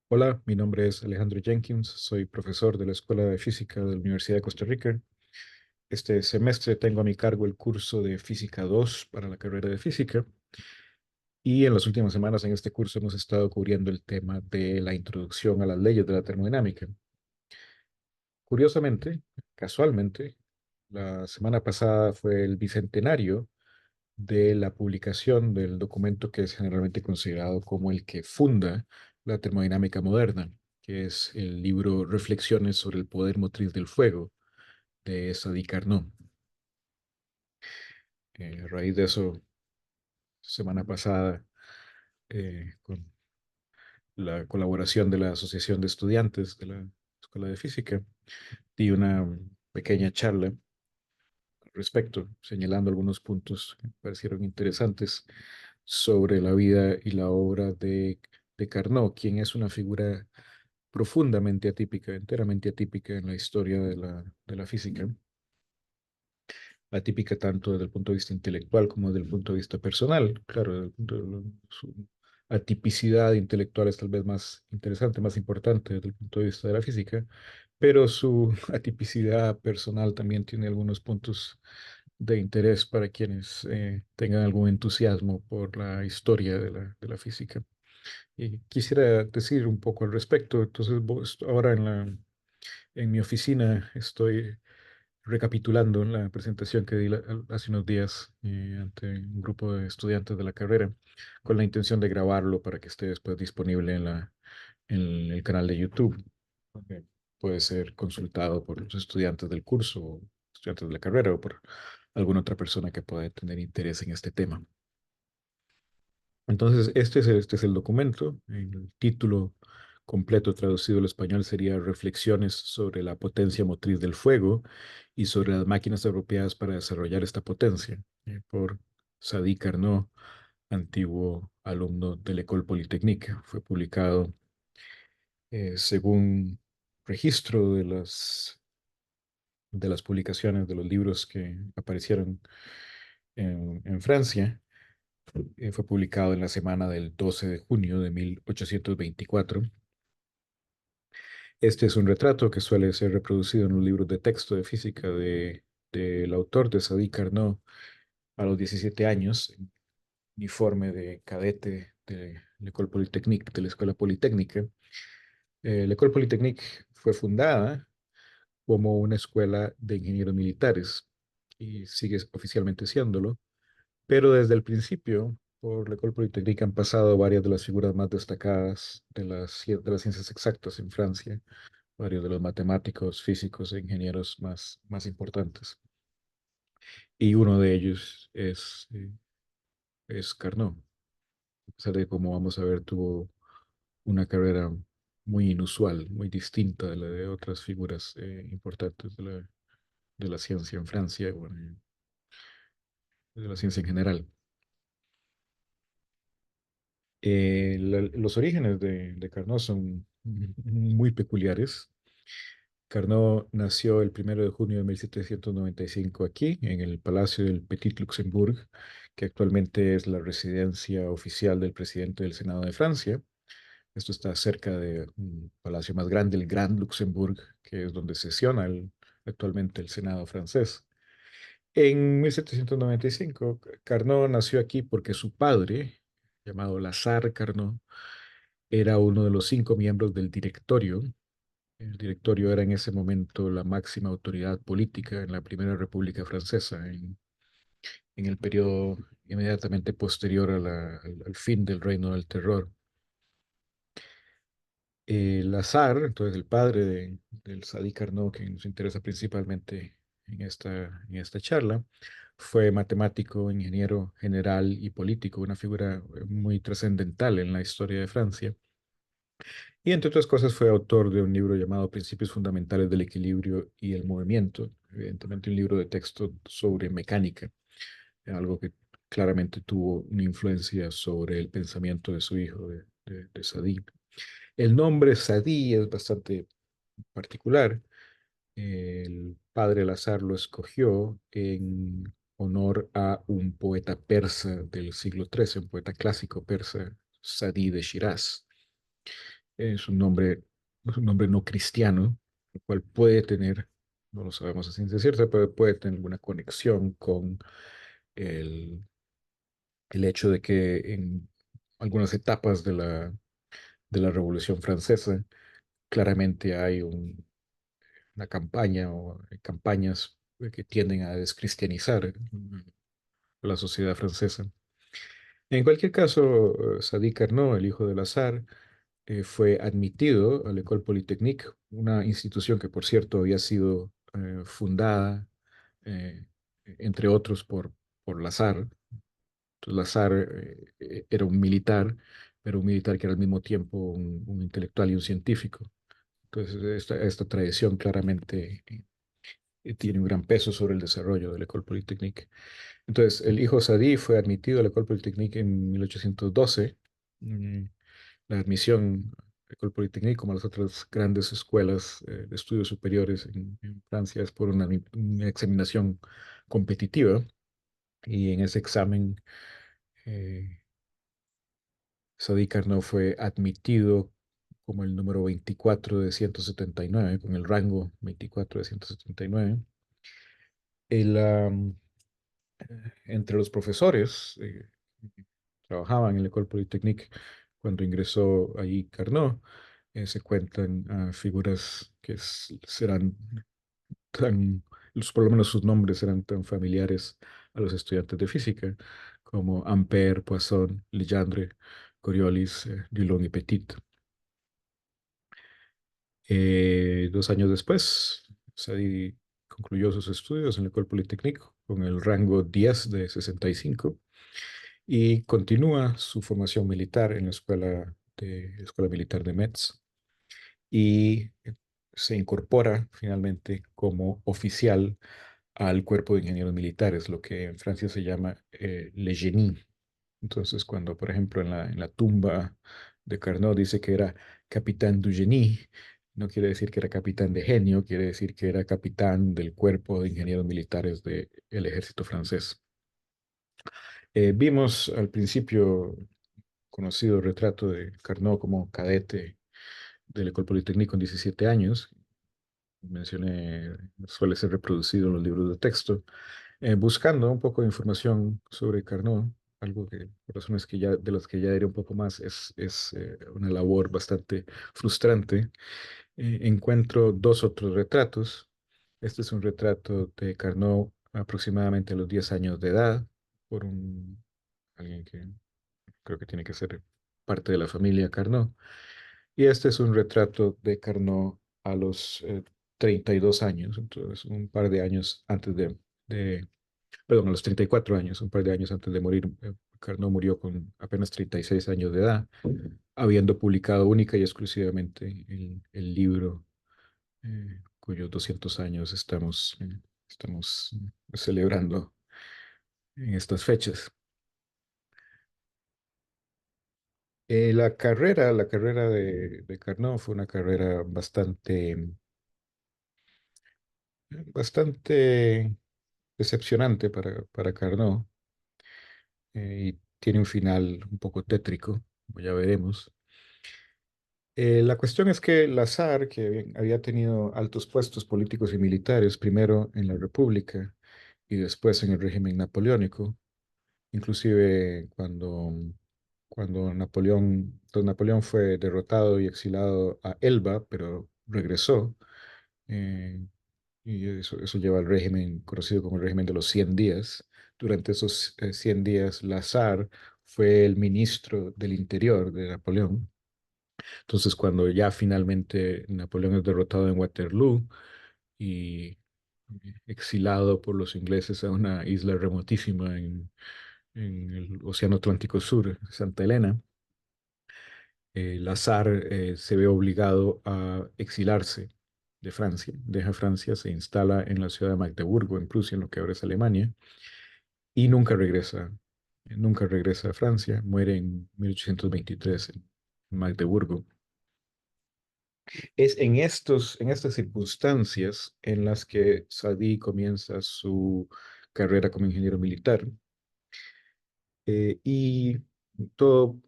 Hola, mi nombre es Alejandro Jenkins, soy profesor de la Escuela de Física de la Universidad de Costa Rica. Este semestre tengo a mi cargo el curso de Física 2 para la carrera de Física y en las últimas semanas en este curso hemos estado cubriendo el tema de la introducción a las leyes de la termodinámica. Curiosamente, casualmente, la semana pasada fue el bicentenario de la publicación del documento que es generalmente considerado como el que funda la termodinámica moderna, que es el libro Reflexiones sobre el poder motriz del fuego de Sadi Carnot. A raíz de eso, semana pasada, con la colaboración de la Asociación de Estudiantes de la Escuela de Física, di una pequeña charla al respecto, señalando algunos puntos que me parecieron interesantes sobre la vida y la obra de Carnot, quien es una figura profundamente atípica, enteramente atípica en la historia de la física, atípica tanto desde el punto de vista intelectual como desde el punto de vista personal. Claro, su atipicidad intelectual es tal vez más interesante, más importante desde el punto de vista de la física, pero su atipicidad personal también tiene algunos puntos de interés para quienes tengan algún entusiasmo por la historia de la física. Y quisiera decir un poco al respecto. Entonces, ahora en mi oficina estoy recapitulando la presentación que di hace unos días ante un grupo de estudiantes de la carrera, con la intención de grabarlo para que esté después disponible en el canal de YouTube. donde Puede ser consultado por los estudiantes del curso, o estudiantes de la carrera, o por alguna otra persona que pueda tener interés en este tema. Entonces, este es el documento. El título completo traducido al español sería Reflexiones sobre la potencia motriz del fuego y sobre las máquinas apropiadas para desarrollar esta potencia, por Sadi Carnot, antiguo alumno de la École Polytechnique. Fue publicado según registro de las publicaciones de los libros que aparecieron en Francia. Fue publicado en la semana del 12 de junio de 1824. Este es un retrato que suele ser reproducido en los libros de texto de física del autor de Sadi Carnot a los 17 años, en uniforme de cadete de l'École Polytechnique, de la Escuela Politécnica. L'École Polytechnique fue fundada como una escuela de ingenieros militares y sigue oficialmente siéndolo. Pero desde el principio, por la École Polytechnique han pasado varias de las figuras más destacadas de las ciencias exactas en Francia, varios de los matemáticos, físicos e ingenieros más importantes. Y uno de ellos es Carnot. A pesar de, como vamos a ver, tuvo una carrera muy inusual, muy distinta de la de otras figuras importantes de la ciencia en Francia, bueno, de la ciencia en general. Los orígenes de Carnot son muy peculiares. Carnot nació el 1 de junio de 1795 aquí, en el Palacio del Petit Luxembourg, que actualmente es la residencia oficial del presidente del Senado de Francia. Esto está cerca de un palacio más grande, el Grand Luxembourg, que es donde sesiona actualmente el Senado francés. En 1795, Carnot nació aquí porque su padre, llamado Lazare Carnot, era uno de los 5 miembros del directorio. El directorio era en ese momento la máxima autoridad política en la Primera República Francesa, en el periodo inmediatamente posterior al fin del Reino del Terror. Lazare, entonces el padre del Sadi Carnot, que nos interesa principalmente en esta charla, fue matemático, ingeniero general y político, una figura muy trascendental en la historia de Francia. Y entre otras cosas fue autor de un libro llamado Principios Fundamentales del Equilibrio y el Movimiento, evidentemente un libro de texto sobre mecánica, algo que claramente tuvo una influencia sobre el pensamiento de su hijo, de Sadi. El nombre Sadi es bastante particular. El padre Lazar lo escogió en honor a un poeta persa del siglo XIII, un poeta clásico persa, Sadi de Shiraz. es un nombre no cristiano, el cual puede tener, no lo sabemos a ciencia cierta, pero puede tener alguna conexión con el, el hecho de que en algunas etapas de la Revolución Francesa claramente hay una campaña o campañas que tienden a descristianizar la sociedad francesa. En cualquier caso, Sadi Carnot, el hijo del zar, fue admitido a la École Polytechnique, una institución que, por cierto, había sido fundada, eh, entre otros, por Lazar. Entonces, Lazar era un militar, pero un militar que era al mismo tiempo un intelectual y un científico. Entonces, esta tradición claramente tiene un gran peso sobre el desarrollo de la École Polytechnique. Entonces, el hijo Sadi fue admitido a la École Polytechnique en 1812. Mm, La admisión a la École Polytechnique, como a las otras grandes escuelas de estudios superiores en Francia, es por una examinación competitiva. Y en ese examen, eh, Sadi Carnot fue admitido como el número 24 de 179, con el rango 24 de 179. El, entre los profesores trabajaban en la École Polytechnique cuando ingresó ahí Carnot, se cuentan figuras que serán tan, por lo menos sus nombres eran tan familiares a los estudiantes de física como Ampère, Poisson, Legendre, Coriolis, Dulong y Petit. 2 años después, Sadi concluyó sus estudios en la École Polytechnique con el rango 10 de 65 y continúa su formación militar en la Escuela Militar de Metz y se incorpora finalmente como oficial al cuerpo de ingenieros militares, lo que en Francia se llama le génie. Entonces, cuando, por ejemplo, en la tumba de Carnot dice que era capitán du génie, no quiere decir que era capitán de genio, quiere decir que era capitán del cuerpo de ingenieros militares del ejército francés. Vimos al principio conocido retrato de Carnot como cadete del École Polytechnique con 17 años. Mencioné, suele ser reproducido en los libros de texto. Buscando un poco de información sobre Carnot, algo que, por razones que ya, de las que ya diré un poco más, es una labor bastante frustrante. Encuentro dos otros retratos. Este es un retrato de Carnot aproximadamente a los 10 años de edad, por alguien que creo que tiene que ser parte de la familia Carnot. Y este es un retrato de Carnot a los 32 años, entonces un par de años antes de perdón, a los 34 años, un par de años antes de morir. Carnot murió con apenas 36 años de edad, habiendo publicado única y exclusivamente el libro cuyos 200 años estamos celebrando en estas fechas. La carrera de Carnot fue una carrera bastante decepcionante para Carnot, y tiene un final un poco tétrico, como ya veremos. La cuestión es que Lazar, que había tenido altos puestos políticos y militares, primero en la República y después en el régimen napoleónico, inclusive cuando Napoleón fue derrotado y exilado a Elba, pero regresó, eh, y eso lleva al régimen conocido como el régimen de los 100 días. Durante esos 100 días, Lazar fue el ministro del Interior de Napoleón. Entonces, cuando ya finalmente Napoleón es derrotado en Waterloo y exilado por los ingleses a una isla remotísima en el Océano Atlántico Sur, Santa Elena, Lazar se ve obligado a exilarse de Francia. Deja Francia, se instala en la ciudad de Magdeburgo, en Prusia, en lo que ahora es Alemania, y nunca regresa a Francia. Muere en 1823 en Magdeburgo. Es en estas circunstancias en las que Sadi comienza su carrera como ingeniero militar, y todo,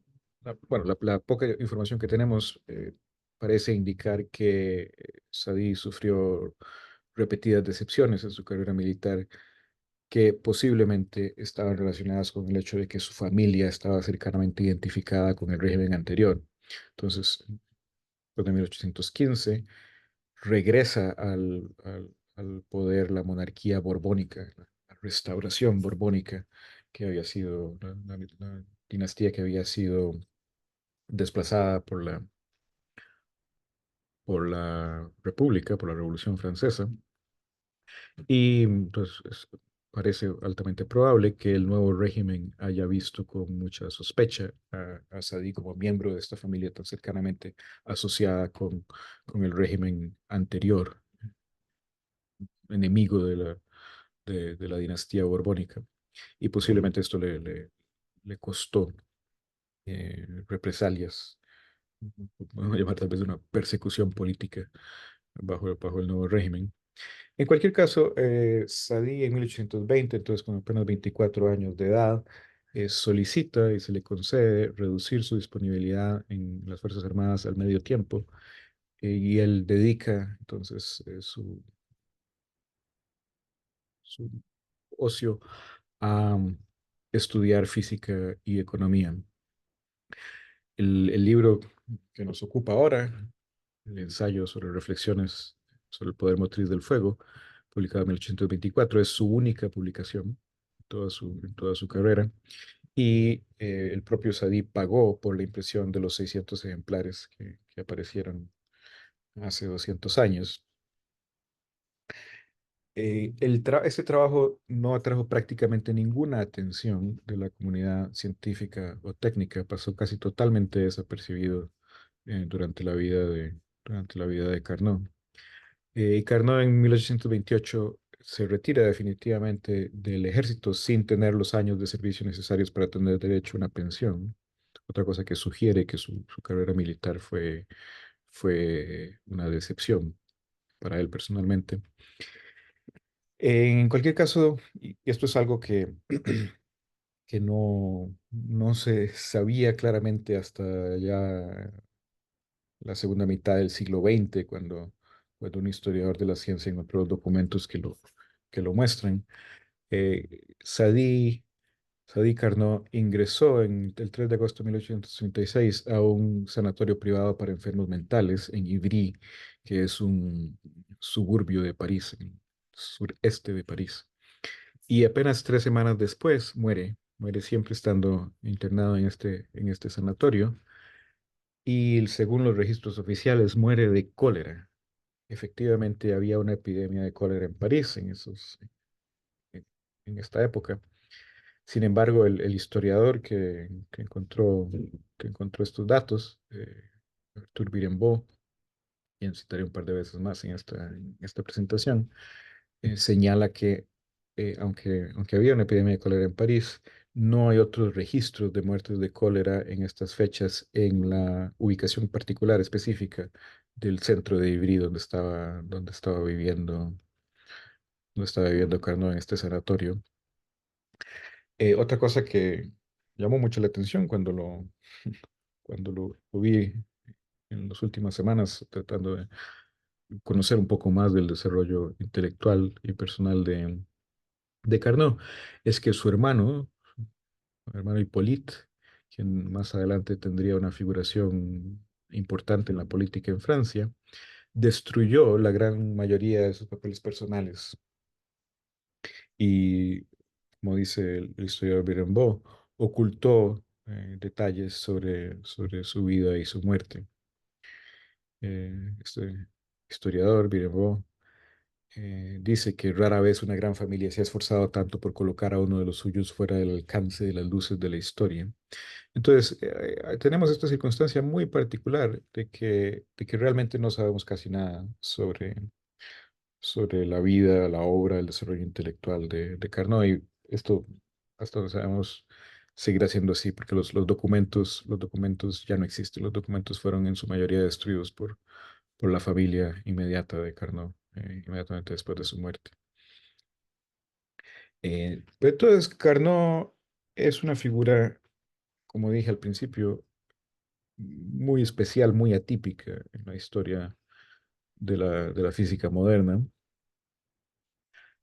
bueno, la poca información que tenemos parece indicar que Saadi sufrió repetidas decepciones en su carrera militar que posiblemente estaban relacionadas con el hecho de que su familia estaba cercanamente identificada con el régimen anterior. Entonces, después de 1815, regresa al poder la monarquía borbónica, la restauración borbónica, que había sido la dinastía que había sido desplazada por la República, por la Revolución Francesa. Y entonces parece altamente probable que el nuevo régimen haya visto con mucha sospecha a Saadi como miembro de esta familia tan cercanamente asociada con el régimen anterior, enemigo de la dinastía borbónica. Y posiblemente esto le costó represalias, vamos a llamar tal vez una persecución política bajo el nuevo régimen. En cualquier caso, Saadi en 1820, entonces con apenas 24 años de edad, solicita y se le concede reducir su disponibilidad en las Fuerzas Armadas al medio tiempo, y él dedica entonces su ocio a estudiar física y economía. El libro que nos ocupa ahora, el ensayo sobre reflexiones sobre el poder motriz del fuego, publicado en 1824, es su única publicación en toda su carrera. Y el propio Sadie pagó por la impresión de los 600 ejemplares que aparecieron hace 200 años. Este trabajo no atrajo prácticamente ninguna atención de la comunidad científica o técnica, pasó casi totalmente desapercibido durante la vida de Carnot. Y Carnot en 1828 se retira definitivamente del ejército sin tener los años de servicio necesarios para tener derecho a una pensión. Otra cosa que sugiere que su carrera militar fue una decepción para él personalmente. En cualquier caso, y esto es algo que no se sabía claramente hasta ya la segunda mitad del siglo XX, cuando un historiador de la ciencia encontró documentos que lo muestran. Sadi Carnot ingresó el 3 de agosto de 1836 a un sanatorio privado para enfermos mentales en Ivry, que es un suburbio de París, en el sureste de París. Y apenas 3 semanas después muere siempre estando internado en este sanatorio. Y según los registros oficiales, muere de cólera. Efectivamente, había una epidemia de cólera en París en, en esta época. Sin embargo, el historiador que encontró estos datos, Arthur Birembault, quien citaré un par de veces más en esta presentación, señala que aunque había una epidemia de cólera en París, no hay otros registros de muertes de cólera en estas fechas en la ubicación particular específica del centro de Ivry donde estaba viviendo Carnot en este sanatorio. Otra cosa que llamó mucho la atención cuando lo vi en las últimas semanas, tratando de conocer un poco más del desarrollo intelectual y personal de Carnot, es que su hermano Hippolyte, quien más adelante tendría una figuración importante en la política en Francia, destruyó la gran mayoría de sus papeles personales y, como dice el historiador Birembault, ocultó detalles sobre su vida y su muerte. Este historiador, Birembault, dice que rara vez una gran familia se ha esforzado tanto por colocar a uno de los suyos fuera del alcance de las luces de la historia. Entonces, tenemos esta circunstancia muy particular de que realmente no sabemos casi nada sobre la vida, la obra, el desarrollo intelectual de Carnot. Y esto, hasta donde sabemos, seguirá siendo así, porque los documentos ya no existen. Los documentos fueron en su mayoría destruidos por la familia inmediata de Carnot, inmediatamente después de su muerte. Pero entonces, Carnot es una figura, como dije al principio, muy especial, muy atípica en la historia de la física moderna.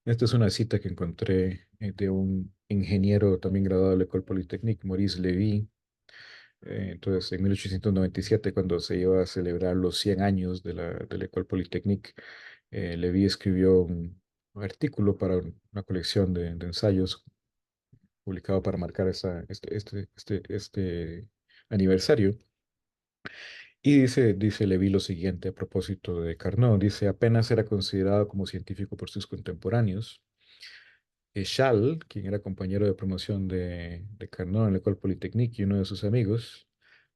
Esta es una cita que encontré de un ingeniero también graduado de la École Polytechnique, Maurice Lévy. Entonces, en 1897, cuando se iba a celebrar los 100 años de la École Polytechnique, Lévy escribió un artículo para una colección de ensayos publicado para marcar este aniversario. Y dice Lévy lo siguiente a propósito de Carnot. Dice, apenas era considerado como científico por sus contemporáneos. Schall, quien era compañero de promoción de Carnot en la École Polytechnique y uno de sus amigos,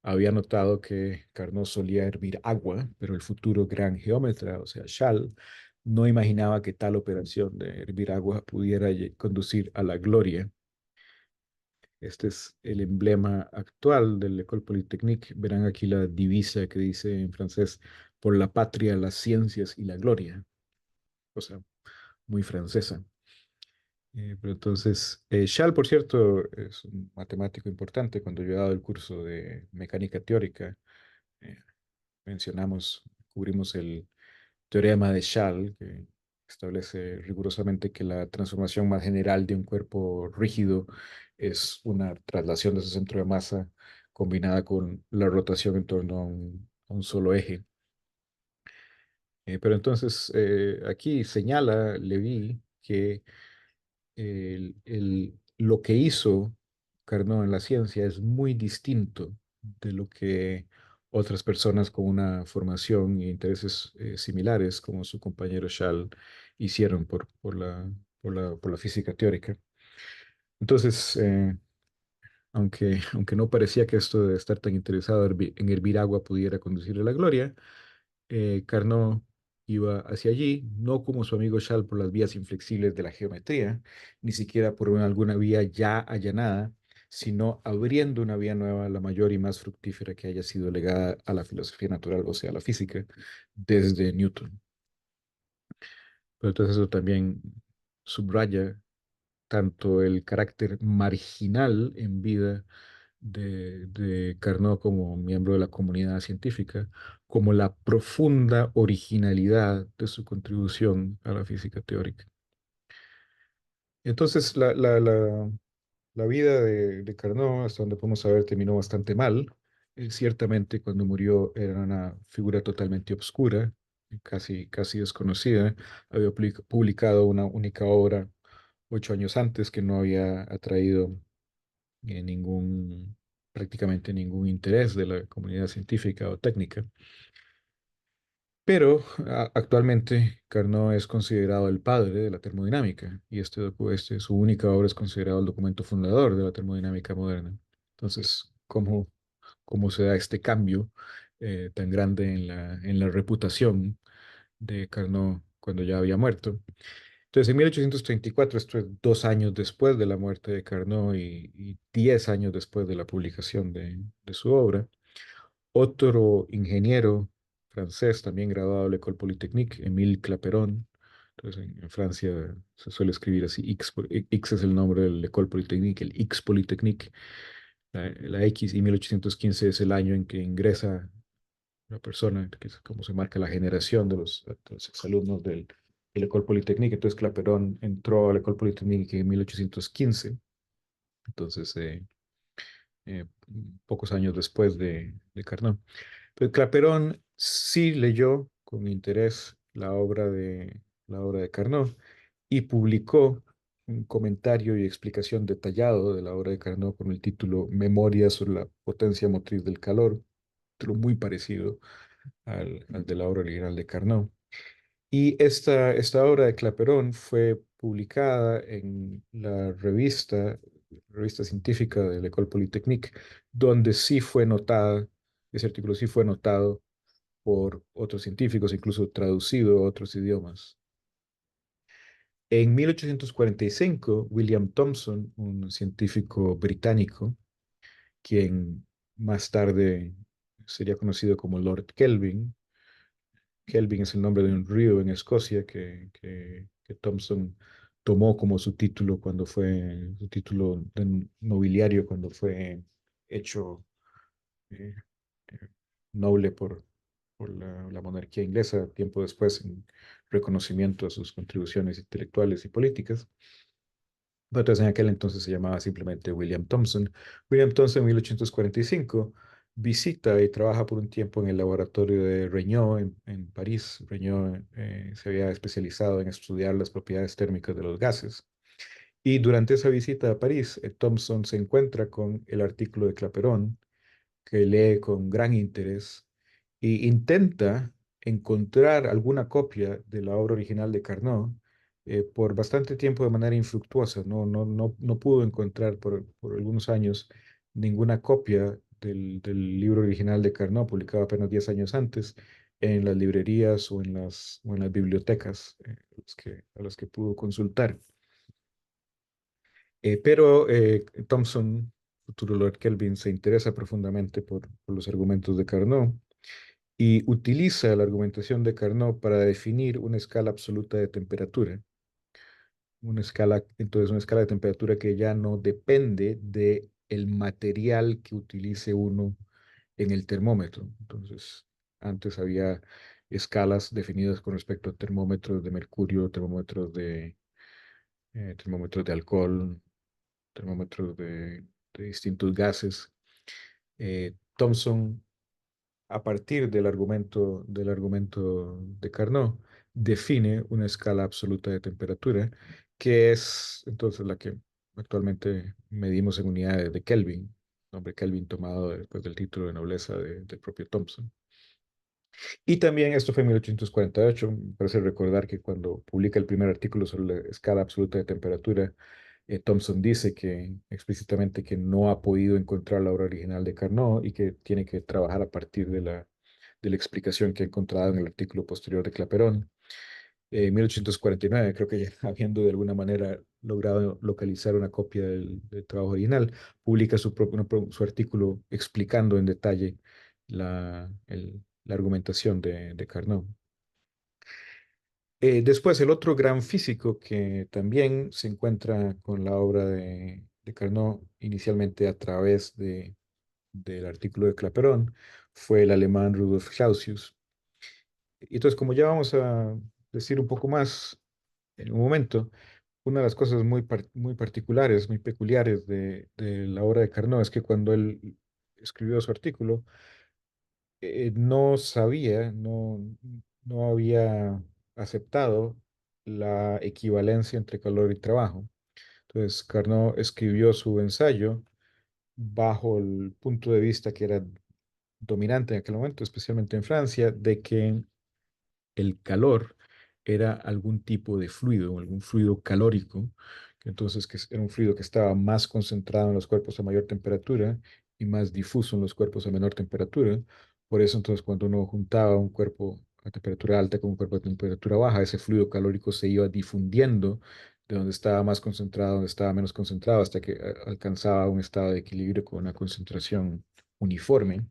había notado que Carnot solía hervir agua, pero el futuro gran geómetra, o sea, Schall, no imaginaba que tal operación de hervir agua pudiera conducir a la gloria. Este es el emblema actual del École Polytechnique. Verán aquí la divisa que dice en francés, por la patria, las ciencias y la gloria. O sea, muy francesa. Pero entonces, Schall, por cierto, es un matemático importante. Cuando yo he dado el curso de mecánica teórica, eh, mencionamos, cubrimos el teorema de Schall, que establece rigurosamente que la transformación más general de un cuerpo rígido es una traslación de su centro de masa combinada con la rotación en torno a un solo eje. Pero entonces, aquí señala Levi que lo que hizo Carnot en la ciencia es muy distinto de lo que otras personas con una formación e intereses similares, como su compañero Schall, hicieron por la física teórica. Entonces, aunque no parecía que esto de estar tan interesado en hervir agua pudiera conducirle a la gloria, Carnot iba hacia allí, no como su amigo Schall por las vías inflexibles de la geometría, ni siquiera por alguna vía ya allanada, sino abriendo una vía nueva, la mayor y más fructífera que haya sido legada a la filosofía natural, o sea, a la física, desde Newton. Pero entonces eso también subraya tanto el carácter marginal en vida de Carnot como miembro de la comunidad científica, como la profunda originalidad de su contribución a la física teórica. Entonces, la vida de Carnot, hasta donde podemos saber, terminó bastante mal. Ciertamente, cuando murió era una figura totalmente obscura, casi desconocida. Había publicado una única obra 8 años antes que no había atraído ningún, prácticamente ningún interés de la comunidad científica o técnica. Pero actualmente Carnot es considerado el padre de la termodinámica y su única obra es considerado el documento fundador de la termodinámica moderna. Entonces, ¿cómo se da este cambio tan grande en la reputación de Carnot cuando ya había muerto? Entonces, en 1834, esto es 2 años después de la muerte de Carnot y 10 años después de la publicación de su obra, otro ingeniero francés, también graduado de la École Polytechnique, Émile Clapeyron, entonces en Francia se suele escribir así, X es el nombre de la École Polytechnique, el X Polytechnique, la X, y 1815 es el año en que ingresa la persona, que es como se marca la generación de los exalumnos del École Polytechnique. Entonces, Clapeyron entró a la École Polytechnique en 1815, entonces, eh, pocos años después de Carnot. Pero Clapeyron sí leyó con interés la obra de Carnot y publicó un comentario y explicación detallado de la obra de Carnot con el título Memorias sobre la potencia motriz del calor, título muy parecido al de la obra original de Carnot. Y esta obra de Clapeyron fue publicada en la revista científica de la École Polytechnique, donde sí fue notada, ese artículo sí fue notado por otros científicos, incluso traducido a otros idiomas. En 1845, William Thomson, un científico británico, quien más tarde sería conocido como Lord Kelvin. Kelvin es el nombre de un río en Escocia que Thompson tomó como su título de nobiliario cuando fue hecho, eh, noble por la monarquía inglesa, tiempo después, en reconocimiento a sus contribuciones intelectuales y políticas. Pero entonces en aquel entonces se llamaba simplemente William Thomson. William Thomson en 1845 visita y trabaja por un tiempo en el laboratorio de Regnault en París. Regnault se había especializado en estudiar las propiedades térmicas de los gases. Y durante esa visita a París, Thomson se encuentra con el artículo de Clapeyron, que lee con gran interés e intenta encontrar alguna copia de la obra original de Carnot por bastante tiempo de manera infructuosa. No pudo encontrar por algunos años ninguna copia del libro original de Carnot, publicado apenas 10 años antes, en las librerías o en las bibliotecas a las que pudo consultar. Pero Thomson, futuro Lord Kelvin, se interesa profundamente por los argumentos de Carnot y utiliza la argumentación de Carnot para definir una escala absoluta de temperatura. Entonces, una escala de temperatura que ya no depende de el material que utilice uno en el termómetro. Entonces, antes había escalas definidas con respecto a termómetros de mercurio, termómetros de alcohol, termómetros de distintos gases. Thomson, a partir del argumento de Carnot, define una escala absoluta de temperatura, que es entonces la que actualmente medimos en unidades de Kelvin, nombre Kelvin tomado después del título de nobleza del propio Thomson. Y también esto fue en 1848. Me parece recordar que cuando publica el primer artículo sobre la escala absoluta de temperatura, Thomson dice que explícitamente que no ha podido encontrar la obra original de Carnot y que tiene que trabajar a partir de la explicación que ha encontrado en el artículo posterior de Clapeyron. En 1849, creo que ya habiendo de alguna manera logrado localizar una copia del trabajo original, publica su artículo explicando en detalle la argumentación de Carnot. Después, el otro gran físico que también se encuentra con la obra de Carnot, inicialmente a través del artículo de Clapeyron, fue el alemán Rudolf Clausius. Y entonces, como ya vamos a decir un poco más en un momento, una de las cosas muy particulares, muy peculiares de la obra de Carnot es que cuando él escribió su artículo, no sabía, no había aceptado la equivalencia entre calor y trabajo. Entonces, Carnot escribió su ensayo bajo el punto de vista que era dominante en aquel momento, especialmente en Francia, de que el calor era algún tipo de fluido, algún fluido calórico, que entonces que era un fluido que estaba más concentrado en los cuerpos a mayor temperatura y más difuso en los cuerpos a menor temperatura. Por eso entonces cuando uno juntaba un cuerpo a temperatura alta con un cuerpo a temperatura baja, ese fluido calórico se iba difundiendo de donde estaba más concentrado, donde estaba menos concentrado, hasta que alcanzaba un estado de equilibrio con una concentración uniforme.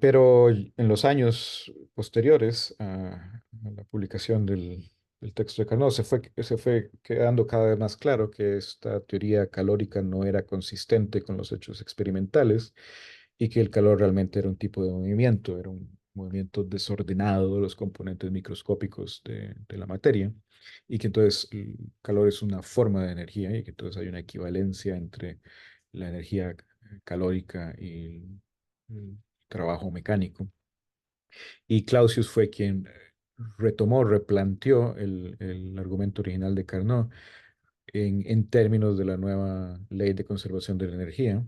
Pero en los años posteriores a la publicación del texto de Carnot, se fue quedando cada vez más claro que esta teoría calórica no era consistente con los hechos experimentales y que el calor realmente era un tipo de movimiento, era un movimiento desordenado de los componentes microscópicos de la materia, y que entonces el calor es una forma de energía y que entonces hay una equivalencia entre la energía calórica y el trabajo mecánico. Y Clausius fue quien replanteó el argumento original de Carnot en términos de la nueva ley de conservación de la energía.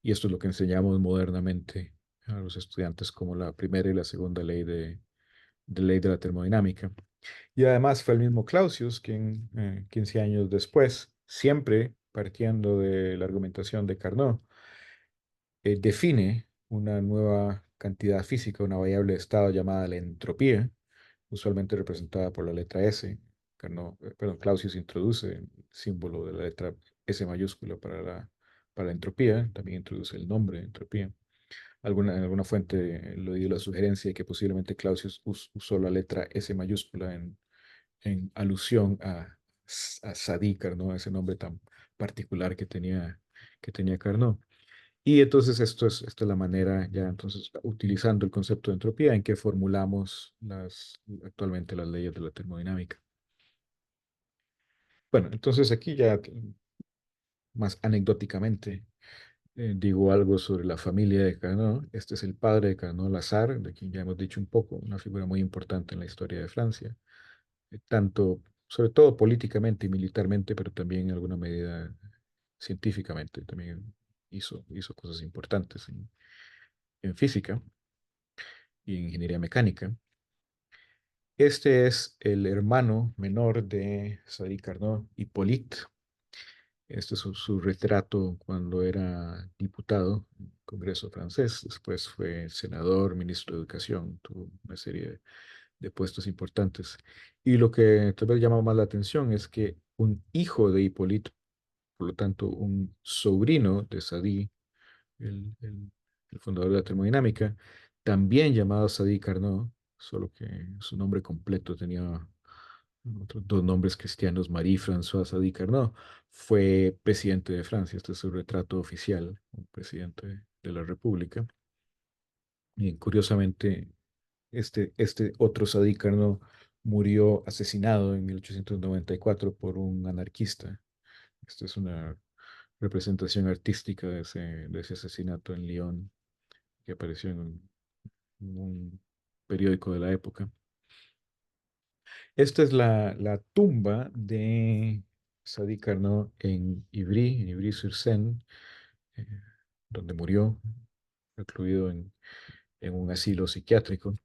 Y esto es lo que enseñamos modernamente a los estudiantes como la primera y la segunda ley de la termodinámica. Y además fue el mismo Clausius quien, 15 años después, siempre partiendo de la argumentación de Carnot, define una nueva cantidad física, una variable de estado llamada la entropía, usualmente representada por la letra S. Clausius introduce el símbolo de la letra S mayúscula para la entropía, también introduce el nombre de entropía. En alguna fuente lo dio la sugerencia de que posiblemente Clausius usó la letra S mayúscula en alusión a Sadi Carnot, ese nombre tan particular que tenía Carnot. Y entonces esta es la manera, ya entonces utilizando el concepto de entropía, en que formulamos actualmente las leyes de la termodinámica. Bueno, entonces aquí ya más anecdóticamente digo algo sobre la familia de Carnot. Este es el padre de Carnot, Lazare, de quien ya hemos dicho un poco, una figura muy importante en la historia de Francia, tanto, sobre todo políticamente y militarmente, pero también en alguna medida científicamente. También hizo cosas importantes en física y en ingeniería mecánica. Este es el hermano menor de Sadi Carnot, Hippolyte. Este es su retrato cuando era diputado en el Congreso francés. Después fue senador, ministro de Educación, tuvo una serie de puestos importantes. Y lo que tal vez llama más la atención es que un hijo de Hippolyte, por lo tanto un sobrino de Sadi, el fundador de la termodinámica, también llamado Sadi Carnot, solo que su nombre completo tenía otros dos nombres cristianos, Marie-François Sadi Carnot, fue presidente de Francia. Este es su retrato oficial, un presidente de la República. Y curiosamente, este otro Sadi Carnot murió asesinado en 1894 por un anarquista. Esta es una representación artística de ese asesinato en Lyon que apareció en un periódico de la época. Esta es la tumba de Sadi Carnot en Ivry-sur-Seine, eh, donde murió, recluido en un asilo psiquiátrico.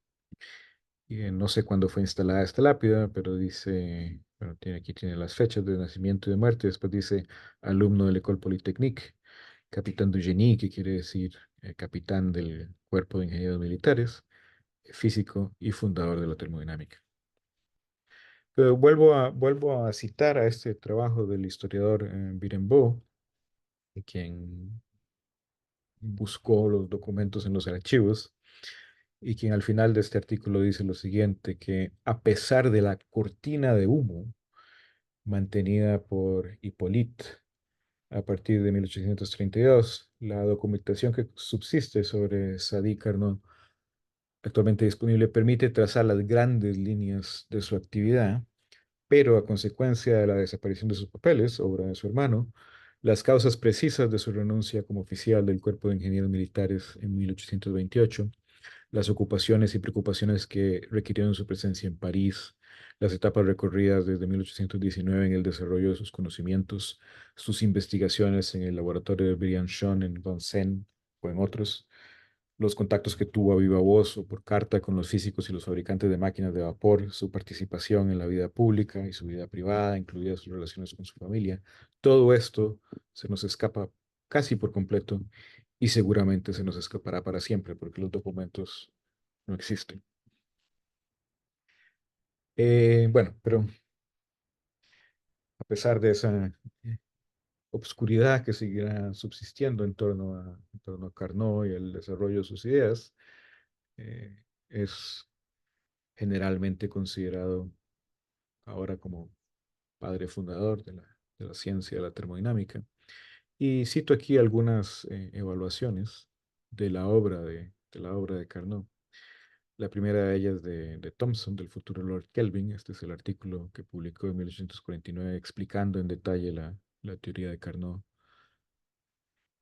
Y, no sé cuándo fue instalada esta lápida, pero dice, bueno, aquí tiene las fechas de nacimiento y de muerte. Después dice alumno de la École Polytechnique, capitán du génie, que quiere decir capitán del Cuerpo de Ingenieros Militares, físico y fundador de la termodinámica. Pero vuelvo a citar a este trabajo del historiador Birenbaud, quien buscó los documentos en los archivos y quien al final de este artículo dice lo siguiente, que a pesar de la cortina de humo mantenida por Hippolyte a partir de 1832, la documentación que subsiste sobre Sadi Carnot actualmente disponible permite trazar las grandes líneas de su actividad, pero a consecuencia de la desaparición de sus papeles, obra de su hermano, las causas precisas de su renuncia como oficial del Cuerpo de Ingenieros Militares en 1828, las ocupaciones y preocupaciones que requirieron su presencia en París, las etapas recorridas desde 1819 en el desarrollo de sus conocimientos, sus investigaciones en el laboratorio de Briançon en Vincennes o en otros, los contactos que tuvo a viva voz o por carta con los físicos y los fabricantes de máquinas de vapor, su participación en la vida pública y su vida privada, incluidas sus relaciones con su familia. Todo esto se nos escapa casi por completo y seguramente se nos escapará para siempre porque los documentos no existen. Bueno, pero a pesar de esa obscuridad que seguirá subsistiendo en torno a Carnot y el desarrollo de sus ideas, es generalmente considerado ahora como padre fundador de la ciencia de la termodinámica. Y cito aquí algunas evaluaciones de la obra de Carnot. La primera de ellas de Thomson, del futuro Lord Kelvin. Este es el artículo que publicó en 1849 explicando en detalle la teoría de Carnot.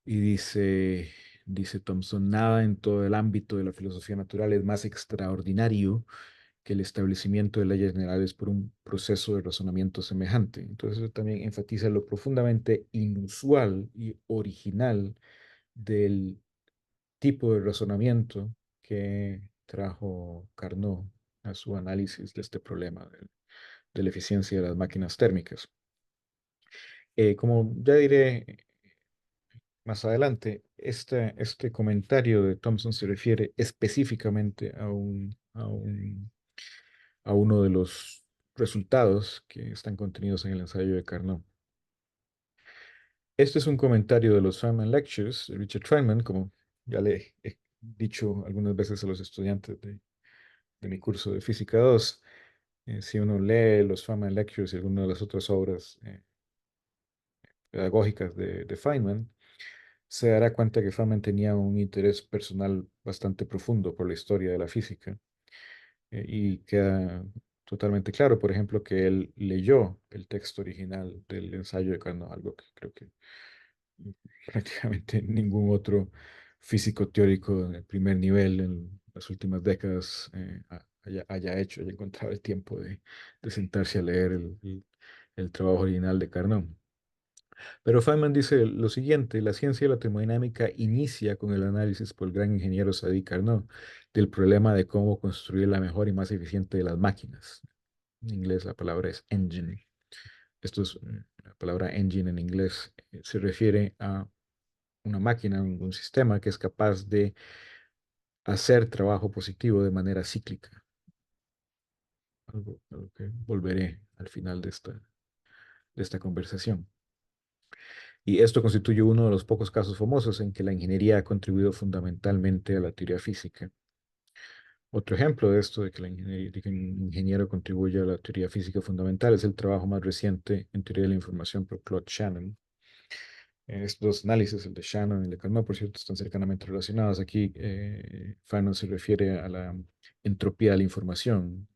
Y dice Thomson, nada en todo el ámbito de la filosofía natural es más extraordinario que el establecimiento de leyes generales por un proceso de razonamiento semejante. Entonces eso también enfatiza lo profundamente inusual y original del tipo de razonamiento que trajo Carnot a su análisis de este problema de la eficiencia de las máquinas térmicas. Como ya diré más adelante, este comentario de Thomson se refiere específicamente a uno de los resultados que están contenidos en el ensayo de Carnot. Este es un comentario de los Feynman Lectures de Richard Feynman, como ya le he dicho algunas veces a los estudiantes de mi curso de Física 2. Si uno lee los Feynman Lectures y algunas de las otras obras pedagógicas de Feynman, se dará cuenta que Feynman tenía un interés personal bastante profundo por la historia de la física. Y queda totalmente claro, por ejemplo, que él leyó el texto original del ensayo de Carnot, algo que creo que prácticamente ningún otro físico teórico de primer nivel en las últimas décadas haya hecho, haya encontrado el tiempo de sentarse a leer el trabajo original de Carnot. Pero Feynman dice lo siguiente: la ciencia de la termodinámica inicia con el análisis por el gran ingeniero Sadi Carnot del problema de cómo construir la mejor y más eficiente de las máquinas. En inglés la palabra es engine. La palabra engine en inglés se refiere a una máquina, un sistema que es capaz de hacer trabajo positivo de manera cíclica. Algo que volveré al final de esta conversación. Y esto constituye uno de los pocos casos famosos en que la ingeniería ha contribuido fundamentalmente a la teoría física. Otro ejemplo de esto, de que un ingeniero contribuye a la teoría física fundamental, es el trabajo más reciente en teoría de la información por Claude Shannon. Estos dos análisis, el de Shannon y el de Carnot, por cierto, están cercanamente relacionados. Aquí, Fanon se refiere a la entropía de la información,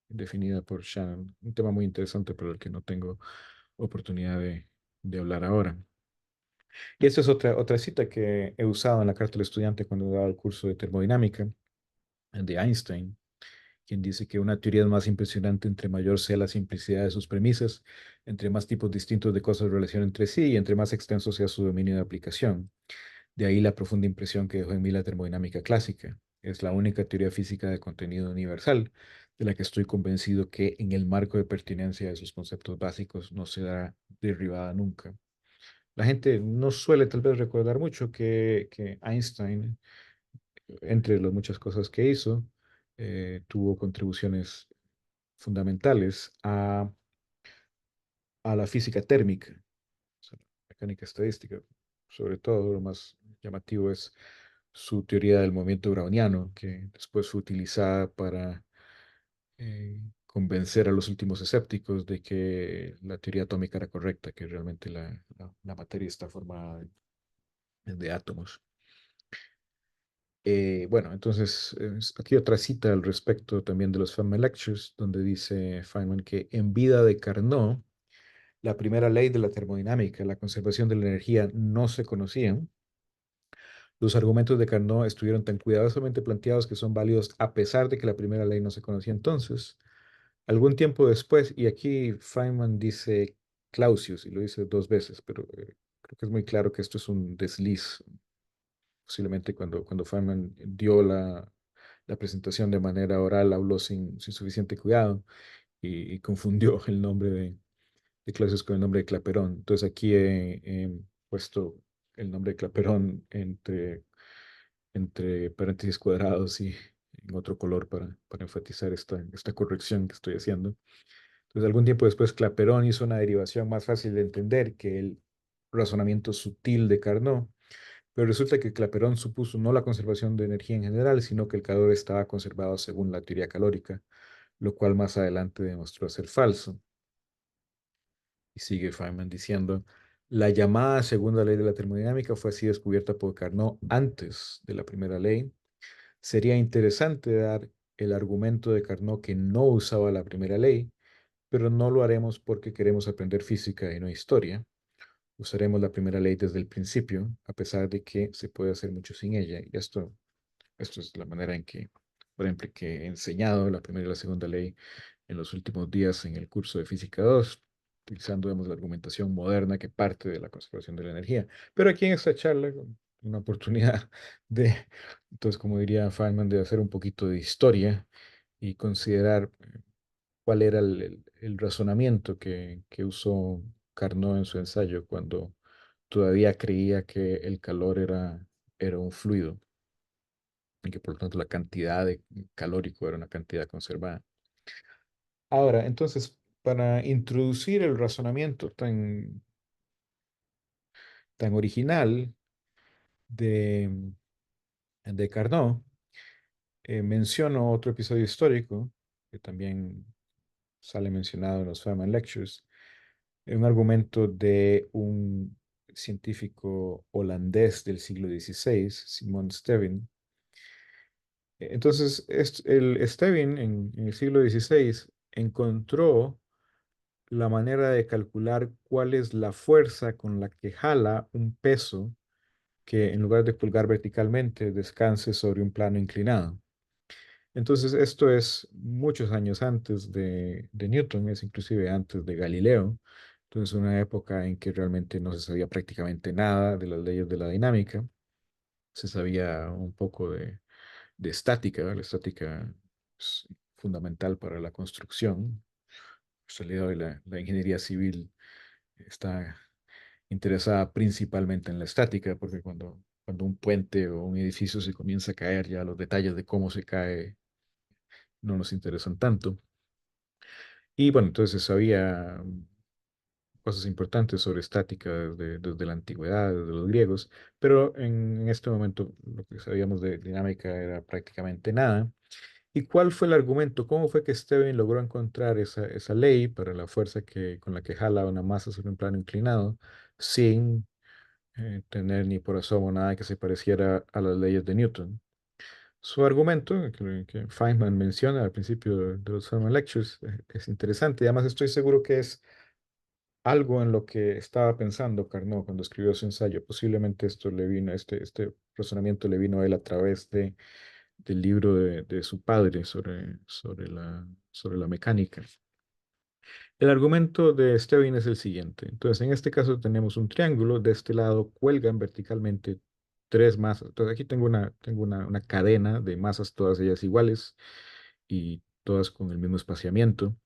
definida por Shannon, un tema muy interesante, pero el que no tengo oportunidad de hablar ahora. Y esta es otra cita que he usado en la carta del estudiante cuando daba el curso de termodinámica de Einstein, quien dice que una teoría es más impresionante entre mayor sea la simplicidad de sus premisas, entre más tipos distintos de cosas relacionan entre sí y entre más extenso sea su dominio de aplicación. De ahí la profunda impresión que dejó en mí la termodinámica clásica. Es la única teoría física de contenido universal de la que estoy convencido que en el marco de pertinencia de sus conceptos básicos no será derribada nunca. La gente no suele tal vez recordar mucho que Einstein, entre las muchas cosas que hizo, tuvo contribuciones fundamentales a la física térmica, o sea, mecánica estadística. Sobre todo, lo más llamativo es su teoría del movimiento browniano, que después fue utilizada para convencer a los últimos escépticos de que la teoría atómica era correcta, que realmente la materia está formada de átomos. Bueno, entonces, aquí otra cita al respecto también de los Feynman Lectures, donde dice Feynman que en vida de Carnot, la primera ley de la termodinámica, la conservación de la energía, no se conocían. Los argumentos de Carnot estuvieron tan cuidadosamente planteados que son válidos a pesar de que la primera ley no se conocía entonces. Algún tiempo después, y aquí Feynman dice Clausius, y lo dice dos veces, pero creo que es muy claro que esto es un desliz. Posiblemente cuando Feynman dio la presentación de manera oral, habló sin suficiente cuidado y confundió el nombre de Clausius con el nombre de Clapeyron. Entonces aquí he puesto el nombre de Clapeyron entre paréntesis cuadrados y en otro color para enfatizar esta corrección que estoy haciendo. Entonces, algún tiempo después, Clapeyron hizo una derivación más fácil de entender que el razonamiento sutil de Carnot, pero resulta que Clapeyron supuso no la conservación de energía en general, sino que el calor estaba conservado según la teoría calórica, lo cual más adelante demostró ser falso. Y sigue Feynman diciendo, la llamada segunda ley de la termodinámica fue así descubierta por Carnot antes de la primera ley. Sería interesante dar el argumento de Carnot que no usaba la primera ley, pero no lo haremos porque queremos aprender física y no historia. Usaremos la primera ley desde el principio, a pesar de que se puede hacer mucho sin ella. Y esto es la manera en que, por ejemplo, que he enseñado la primera y la segunda ley en los últimos días en el curso de Física 2, utilizando, digamos, la argumentación moderna que parte de la conservación de la energía. Pero aquí en esta charla, una oportunidad de, entonces, como diría Feynman, de hacer un poquito de historia y considerar cuál era el razonamiento que usó Carnot en su ensayo cuando todavía creía que el calor era un fluido y que por lo tanto la cantidad de calórico era una cantidad conservada. Ahora, entonces, para introducir el razonamiento tan original de, de Carnot, menciono otro episodio histórico que también sale mencionado en los Feynman Lectures, un argumento de un científico holandés del siglo XVI, Simon Stevin. Entonces, el Stevin en el siglo XVI encontró la manera de calcular cuál es la fuerza con la que jala un peso que en lugar de colgar verticalmente descanse sobre un plano inclinado. Entonces, esto es muchos años antes de Newton, es inclusive antes de Galileo. Entonces, una época en que realmente no se sabía prácticamente nada de las leyes de la dinámica. Se sabía un poco de estática, ¿verdad? La estática es fundamental para la construcción. En realidad, la ingeniería civil está interesada principalmente en la estática, porque cuando un puente o un edificio se comienza a caer, ya los detalles de cómo se cae no nos interesan tanto. Y bueno, entonces había cosas importantes sobre estática desde la antigüedad, desde los griegos, pero en este momento lo que sabíamos de dinámica era prácticamente nada. ¿Y cuál fue el argumento? ¿Cómo fue que Stevin logró encontrar esa ley para la fuerza con la que jala una masa sobre un plano inclinado sin tener ni por asomo nada que se pareciera a las leyes de Newton? Su argumento, que Feynman menciona al principio de los Feynman Lectures, es interesante. Y además estoy seguro que es algo en lo que estaba pensando Carnot cuando escribió su ensayo. Posiblemente esto le vino, este razonamiento le vino a él a través del libro de su padre sobre la mecánica. El argumento de Stevin es el siguiente. Entonces, en este caso tenemos un triángulo. De este lado cuelgan verticalmente tres masas. Entonces, aquí tengo una cadena de masas, todas ellas iguales y todas con el mismo espaciamiento.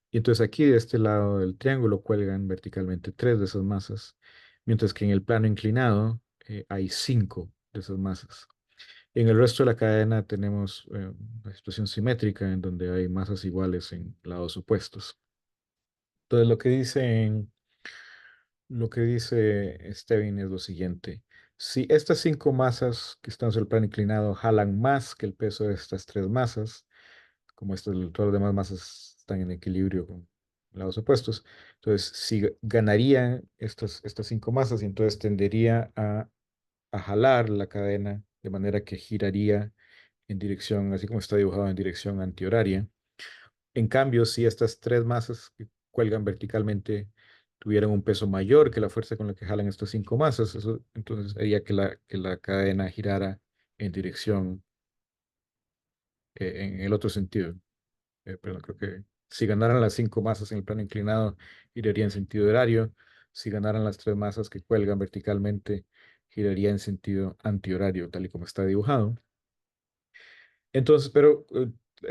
Y entonces aquí de este lado del triángulo cuelgan verticalmente tres de esas masas, mientras que en el plano inclinado hay cinco de esas masas. En el resto de la cadena tenemos una situación simétrica en donde hay masas iguales en lados opuestos. Entonces lo que dice Stevin es lo siguiente. Si estas cinco masas que están sobre el plano inclinado jalan más que el peso de estas tres masas, como todas las demás masas están en equilibrio con lados opuestos, entonces si ganarían estas cinco masas y entonces tendería a jalar la cadena de manera que giraría en dirección, así como está dibujado, en dirección antihoraria. En cambio, si estas tres masas que cuelgan verticalmente tuvieran un peso mayor que la fuerza con la que jalan estas cinco masas, eso entonces haría que la cadena girara en dirección, en el otro sentido. Perdón, creo que si ganaran las cinco masas en el plano inclinado, giraría en sentido horario. Si ganaran las tres masas que cuelgan verticalmente, giraría en sentido antihorario, tal y como está dibujado. Entonces, pero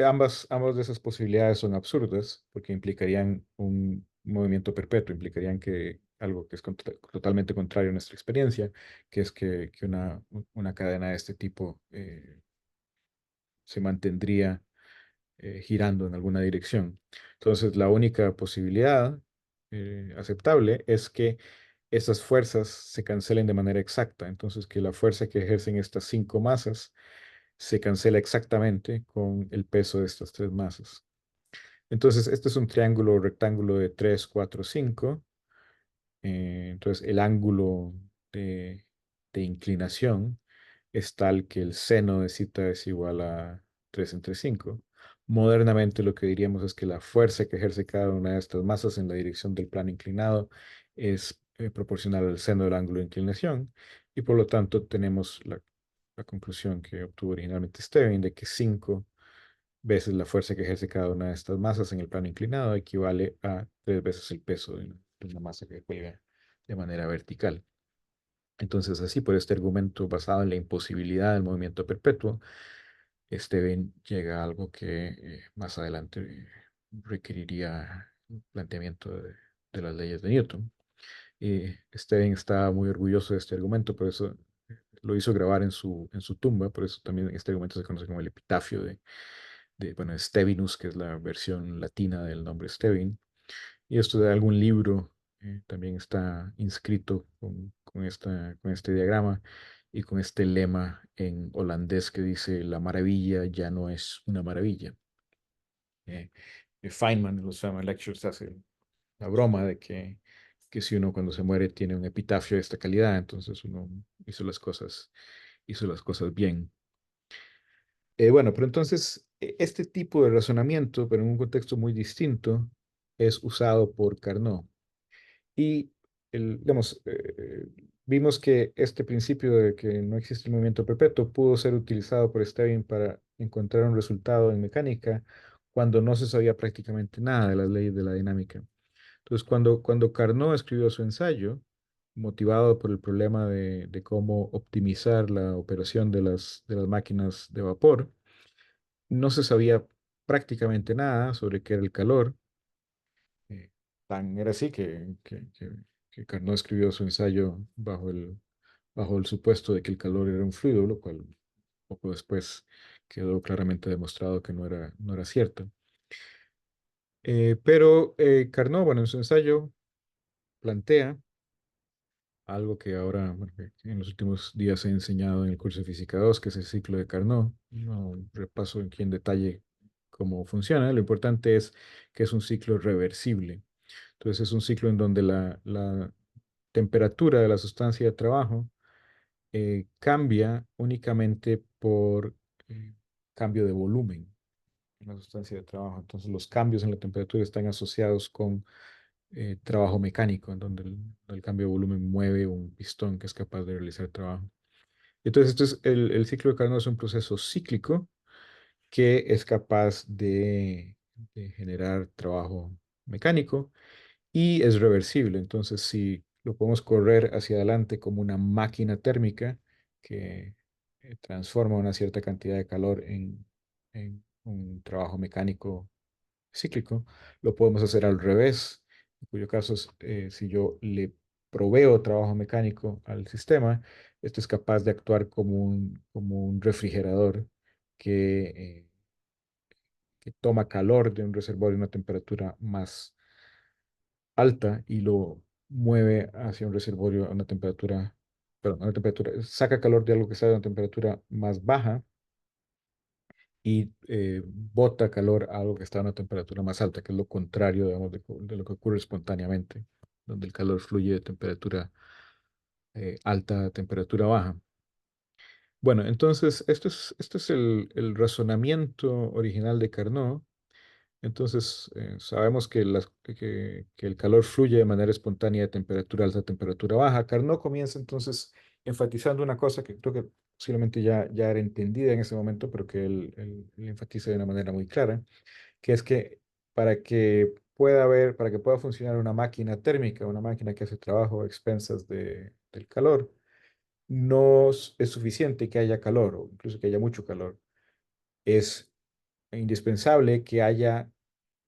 ambas de esas posibilidades son absurdas porque implicarían un movimiento perpetuo, implicarían que algo que es totalmente contrario a nuestra experiencia, que es que una cadena de este tipo se mantendría girando en alguna dirección. Entonces, la única posibilidad aceptable es que estas fuerzas se cancelen de manera exacta. Entonces, que la fuerza que ejercen estas cinco masas se cancela exactamente con el peso de estas tres masas. Entonces, este es un triángulo rectángulo de 3 4 5. Entonces, el ángulo de, de inclinación es tal que el seno de cita es igual a 3 entre 5. Modernamente lo que diríamos es que la fuerza que ejerce cada una de estas masas en la dirección del plano inclinado es proporcional al seno del ángulo de inclinación y por lo tanto tenemos la conclusión que obtuvo originalmente Stevin de que 5 veces la fuerza que ejerce cada una de estas masas en el plano inclinado equivale a 3 veces el peso de una masa que cuelga de manera vertical. Entonces, así por este argumento basado en la imposibilidad del movimiento perpetuo, Steven llega a algo que más adelante requeriría un planteamiento de las leyes de Newton. Y Steven está muy orgulloso de este argumento, por eso lo hizo grabar en su tumba, por eso también este argumento se conoce como el epitafio bueno, Stevinus, que es la versión latina del nombre Stevin. Y esto de algún libro también está inscrito con este diagrama y con este lema en holandés que dice, la maravilla ya no es una maravilla. Eh, Feynman en los Feynman Lectures hace la broma de que que si uno cuando se muere tiene un epitafio de esta calidad, entonces uno hizo las cosas bien. Bueno, pero entonces este tipo de razonamiento, pero en un contexto muy distinto, es usado por Carnot. Y digamos, vimos que este principio de que no existe el movimiento perpetuo pudo ser utilizado por Stein para encontrar un resultado en mecánica cuando no se sabía prácticamente nada de las leyes de la dinámica. Entonces, cuando Carnot escribió su ensayo, motivado por el problema de cómo optimizar la operación de las máquinas de vapor, no se sabía prácticamente nada sobre qué era el calor. Eh, Tan era así que Carnot escribió su ensayo bajo el supuesto de que el calor era un fluido, lo cual poco después quedó claramente demostrado que no era cierto. Pero Carnot, bueno, en su ensayo plantea algo que ahora, bueno, que en los últimos días he enseñado en el curso de Física 2, que es el ciclo de Carnot. No repaso aquí en detalle cómo funciona. Lo importante es que es un ciclo reversible. Entonces es un ciclo en donde la temperatura de la sustancia de trabajo cambia únicamente por cambio de volumen en la sustancia de trabajo. Entonces los cambios en la temperatura están asociados con trabajo mecánico, en donde el cambio de volumen mueve un pistón que es capaz de realizar trabajo. Entonces, esto es el ciclo de Carnot es un proceso cíclico que es capaz de generar trabajo mecánico y es reversible. Entonces, si lo podemos correr hacia adelante como una máquina térmica que transforma una cierta cantidad de calor en un trabajo mecánico cíclico, lo podemos hacer al revés, en cuyo caso, si yo le proveo trabajo mecánico al sistema, esto es capaz de actuar como un refrigerador que, eh, que toma calor de un reservorio a una temperatura más alta y lo mueve hacia un reservorio a una temperatura, perdón, a una temperatura, saca calor de algo que está a una temperatura más baja y bota calor a algo que está a una temperatura más alta, que es lo contrario, digamos, de lo que ocurre espontáneamente, donde el calor fluye de temperatura alta a temperatura baja. Bueno, entonces, esto es el razonamiento original de Carnot. Entonces, sabemos que el calor fluye de manera espontánea de temperatura alta a temperatura baja. Carnot comienza entonces enfatizando una cosa que creo que posiblemente ya era entendida en ese momento, pero que él enfatiza de una manera muy clara, que es que para que pueda funcionar una máquina térmica, una máquina que hace trabajo a expensas del calor, no es suficiente que haya calor, o incluso que haya mucho calor. Es indispensable que haya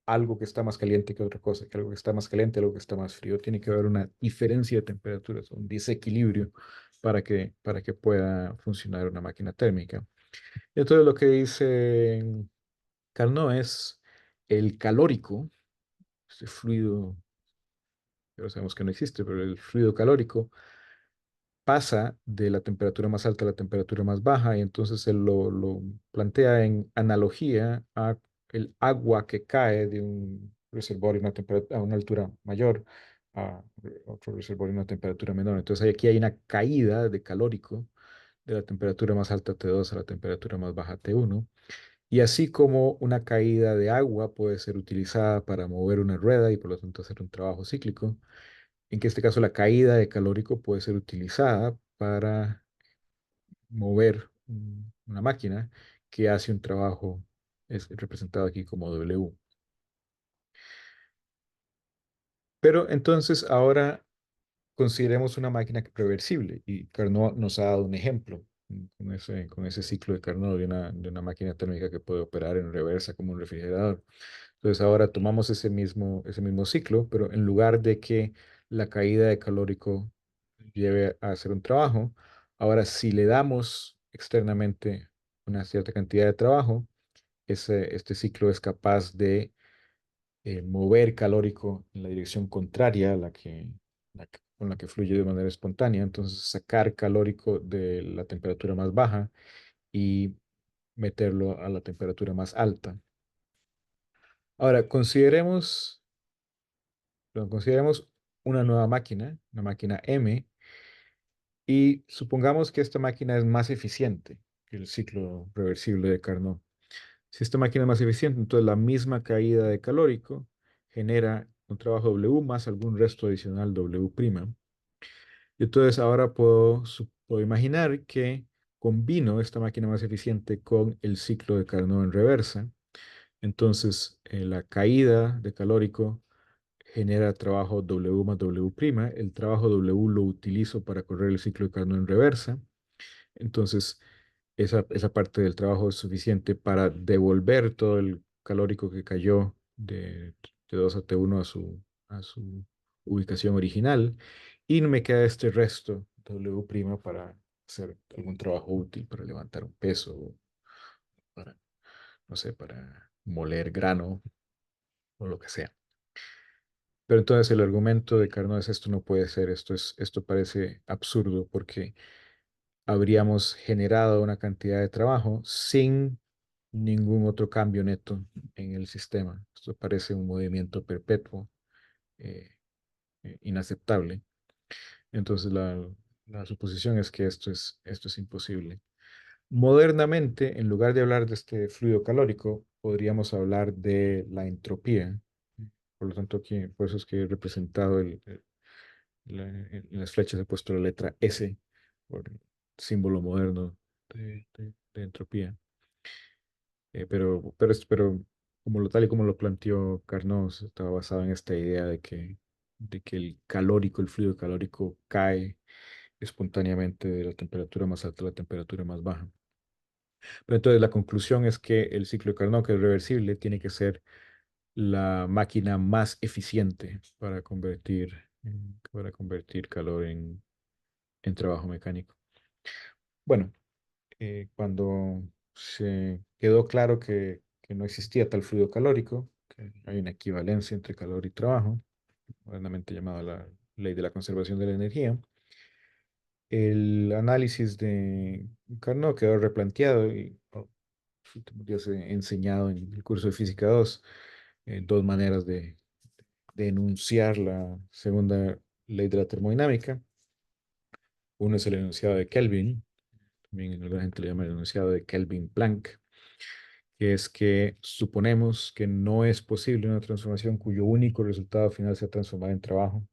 algo que está más caliente que otra cosa, que algo que está más caliente, algo que está más frío. Tiene que haber una diferencia de temperaturas, un desequilibrio para que pueda funcionar una máquina térmica. Entonces lo que dice Carnot es el calórico, este fluido, pero sabemos que no existe, pero el fluido calórico pasa de la temperatura más alta a la temperatura más baja y entonces él lo plantea en analogía a el agua que cae de un reservorio a una altura mayor a otro reservorio a una temperatura menor. Entonces aquí hay una caída de calórico de la temperatura más alta T2 a la temperatura más baja T1. Y así como una caída de agua puede ser utilizada para mover una rueda y por lo tanto hacer un trabajo cíclico, en que este caso la caída de calórico puede ser utilizada para mover una máquina que hace un trabajo, es representado aquí como W. Pero entonces ahora consideremos una máquina reversible y Carnot nos ha dado un ejemplo con ese ciclo de Carnot de una máquina térmica que puede operar en reversa como un refrigerador. Entonces ahora tomamos ese mismo ciclo, pero en lugar de que la caída de calórico lleve a hacer un trabajo, ahora si le damos externamente una cierta cantidad de trabajo, este ciclo es capaz de mover calórico en la dirección contraria a con la que fluye de manera espontánea, entonces sacar calórico de la temperatura más baja y meterlo a la temperatura más alta. Ahora, consideremos una nueva máquina, una máquina M, y supongamos que esta máquina es más eficiente que el ciclo reversible de Carnot. Si esta máquina es más eficiente, entonces la misma caída de calórico genera un trabajo W más algún resto adicional W'. Y entonces ahora puedo imaginar que combino esta máquina más eficiente con el ciclo de Carnot en reversa. Entonces la caída de calórico genera trabajo W más W'. El trabajo W lo utilizo para correr el ciclo de Carnot en reversa. Entonces, esa parte del trabajo es suficiente para devolver todo el calórico que cayó de T2 a T1 a su ubicación original. Y me queda este resto W' para hacer algún trabajo útil, para levantar un peso, para, no sé, para moler grano o lo que sea. Pero entonces el argumento de Carnot es esto no puede ser, esto parece absurdo porque habríamos generado una cantidad de trabajo sin ningún otro cambio neto en el sistema. Esto parece un movimiento perpetuo, eh, inaceptable. Entonces la suposición es que esto es imposible. Modernamente, en lugar de hablar de este fluido calórico, podríamos hablar de la entropía. Por lo tanto, aquí, por eso es que he representado en las flechas he puesto la letra S por símbolo moderno de entropía. Pero tal y como lo planteó Carnot, estaba basado en esta idea de que el calórico, el fluido calórico cae espontáneamente de la temperatura más alta a la temperatura más baja. Pero entonces la conclusión es que el ciclo de Carnot, que es reversible, tiene que ser la máquina más eficiente para convertir calor en trabajo mecánico. Bueno, cuando se quedó claro que no existía tal fluido calórico, que hay una equivalencia entre calor y trabajo, modernamente llamada la ley de la conservación de la energía, el análisis de Carnot quedó replanteado y los últimos días he enseñado en el curso de Física 2 dos maneras de enunciar la segunda ley de la termodinámica. Uno es el enunciado de Kelvin, también la gente le llama el enunciado de Kelvin-Planck, que es que suponemos que no es posible una transformación cuyo único resultado final sea transformar en trabajo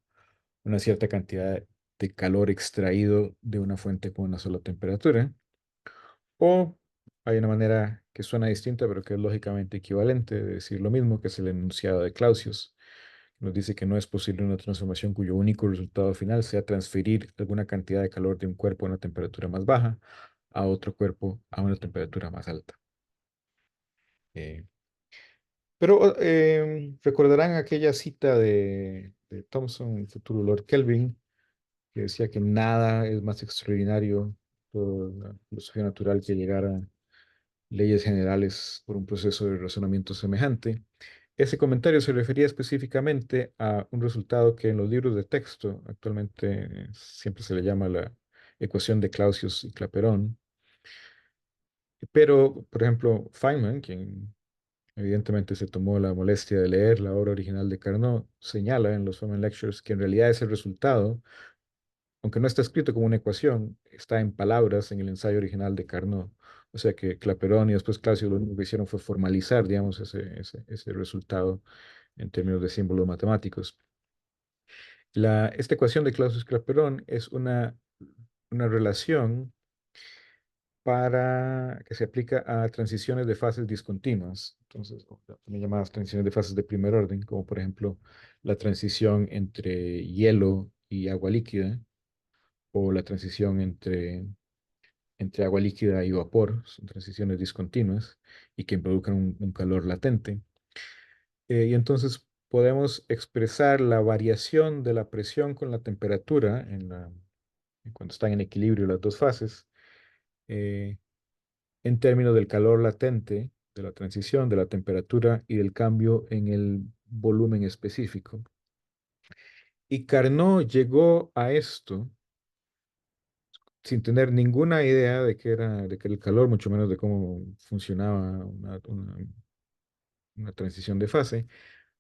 una cierta cantidad de calor extraído de una fuente con una sola temperatura. O hay una manera que suena distinta, pero que es lógicamente equivalente de decir lo mismo, que es el enunciado de Clausius. Nos dice que no es posible una transformación cuyo único resultado final sea transferir alguna cantidad de calor de un cuerpo a una temperatura más baja a otro cuerpo a una temperatura más alta. Eh, pero recordarán aquella cita de Thomson, el futuro Lord Kelvin, que decía que nada es más extraordinario por la filosofía natural que llegar a leyes generales por un proceso de razonamiento semejante. Ese comentario se refería específicamente a un resultado que en los libros de texto actualmente siempre se le llama la ecuación de Clausius y Clapeyron. Pero, por ejemplo, Feynman, quien evidentemente se tomó la molestia de leer la obra original de Carnot, señala en los Feynman Lectures que en realidad ese resultado, aunque no está escrito como una ecuación, está en palabras en el ensayo original de Carnot. O sea que Clapeyron y después Clausius lo único que hicieron fue formalizar, digamos, ese resultado en términos de símbolos matemáticos. Esta ecuación de Clausius-Clapeyron es una relación que se aplica a transiciones de fases discontinuas. Entonces, también llamadas transiciones de fases de primer orden, como por ejemplo la transición entre hielo y agua líquida, o la transición entre agua líquida y vapor. Son transiciones discontinuas y que involucran un calor latente. Y entonces podemos expresar la variación de la presión con la temperatura cuando están en equilibrio las dos fases, eh, en términos del calor latente, de la transición, de la temperatura y del cambio en el volumen específico. Y Carnot llegó a esto sin tener ninguna idea de qué era el calor, mucho menos de cómo funcionaba una transición de fase,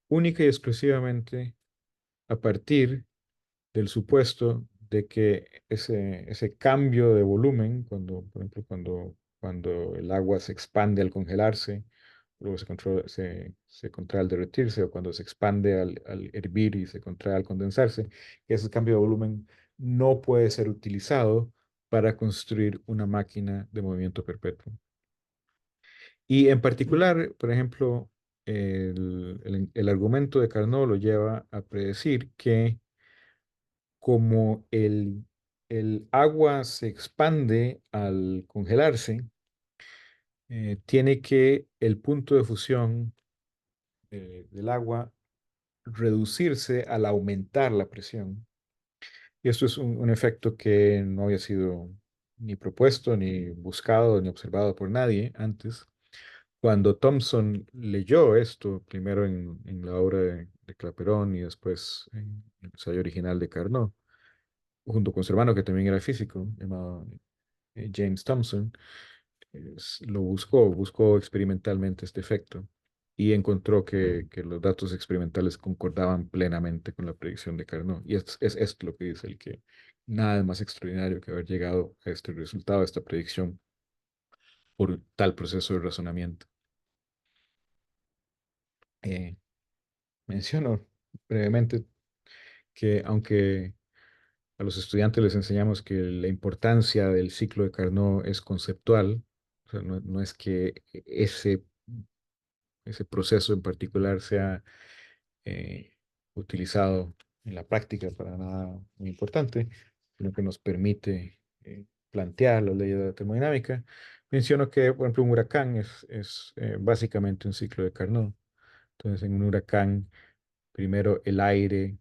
única y exclusivamente a partir del supuesto de que ese cambio de volumen, por ejemplo, cuando el agua se expande al congelarse, luego se contrae al derretirse, o cuando se expande al hervir y se contrae al condensarse, que ese cambio de volumen no puede ser utilizado para construir una máquina de movimiento perpetuo. Y en particular, por ejemplo, el argumento de Carnot lo lleva a predecir que como el agua se expande al congelarse, tiene que el punto de fusión del agua reducirse al aumentar la presión. Y esto es un efecto que no había sido ni propuesto, ni buscado, ni observado por nadie antes. Cuando Thomson leyó esto, primero en la obra de Clapeyron y después en el ensayo original de Carnot, junto con su hermano que también era físico, llamado James Thomson, buscó experimentalmente este efecto y encontró que los datos experimentales concordaban plenamente con la predicción de Carnot. Y es esto lo que dice el que nada más extraordinario que haber llegado a este resultado, a esta predicción, por tal proceso de razonamiento. Eh, Menciono brevemente que aunque a los estudiantes les enseñamos que la importancia del ciclo de Carnot es conceptual, o sea, no es que ese proceso en particular sea eh, utilizado en la práctica para nada muy importante, sino que nos permite plantear las leyes de la termodinámica. Menciono que, por ejemplo, un huracán es básicamente un ciclo de Carnot. Entonces, en un huracán, primero el aire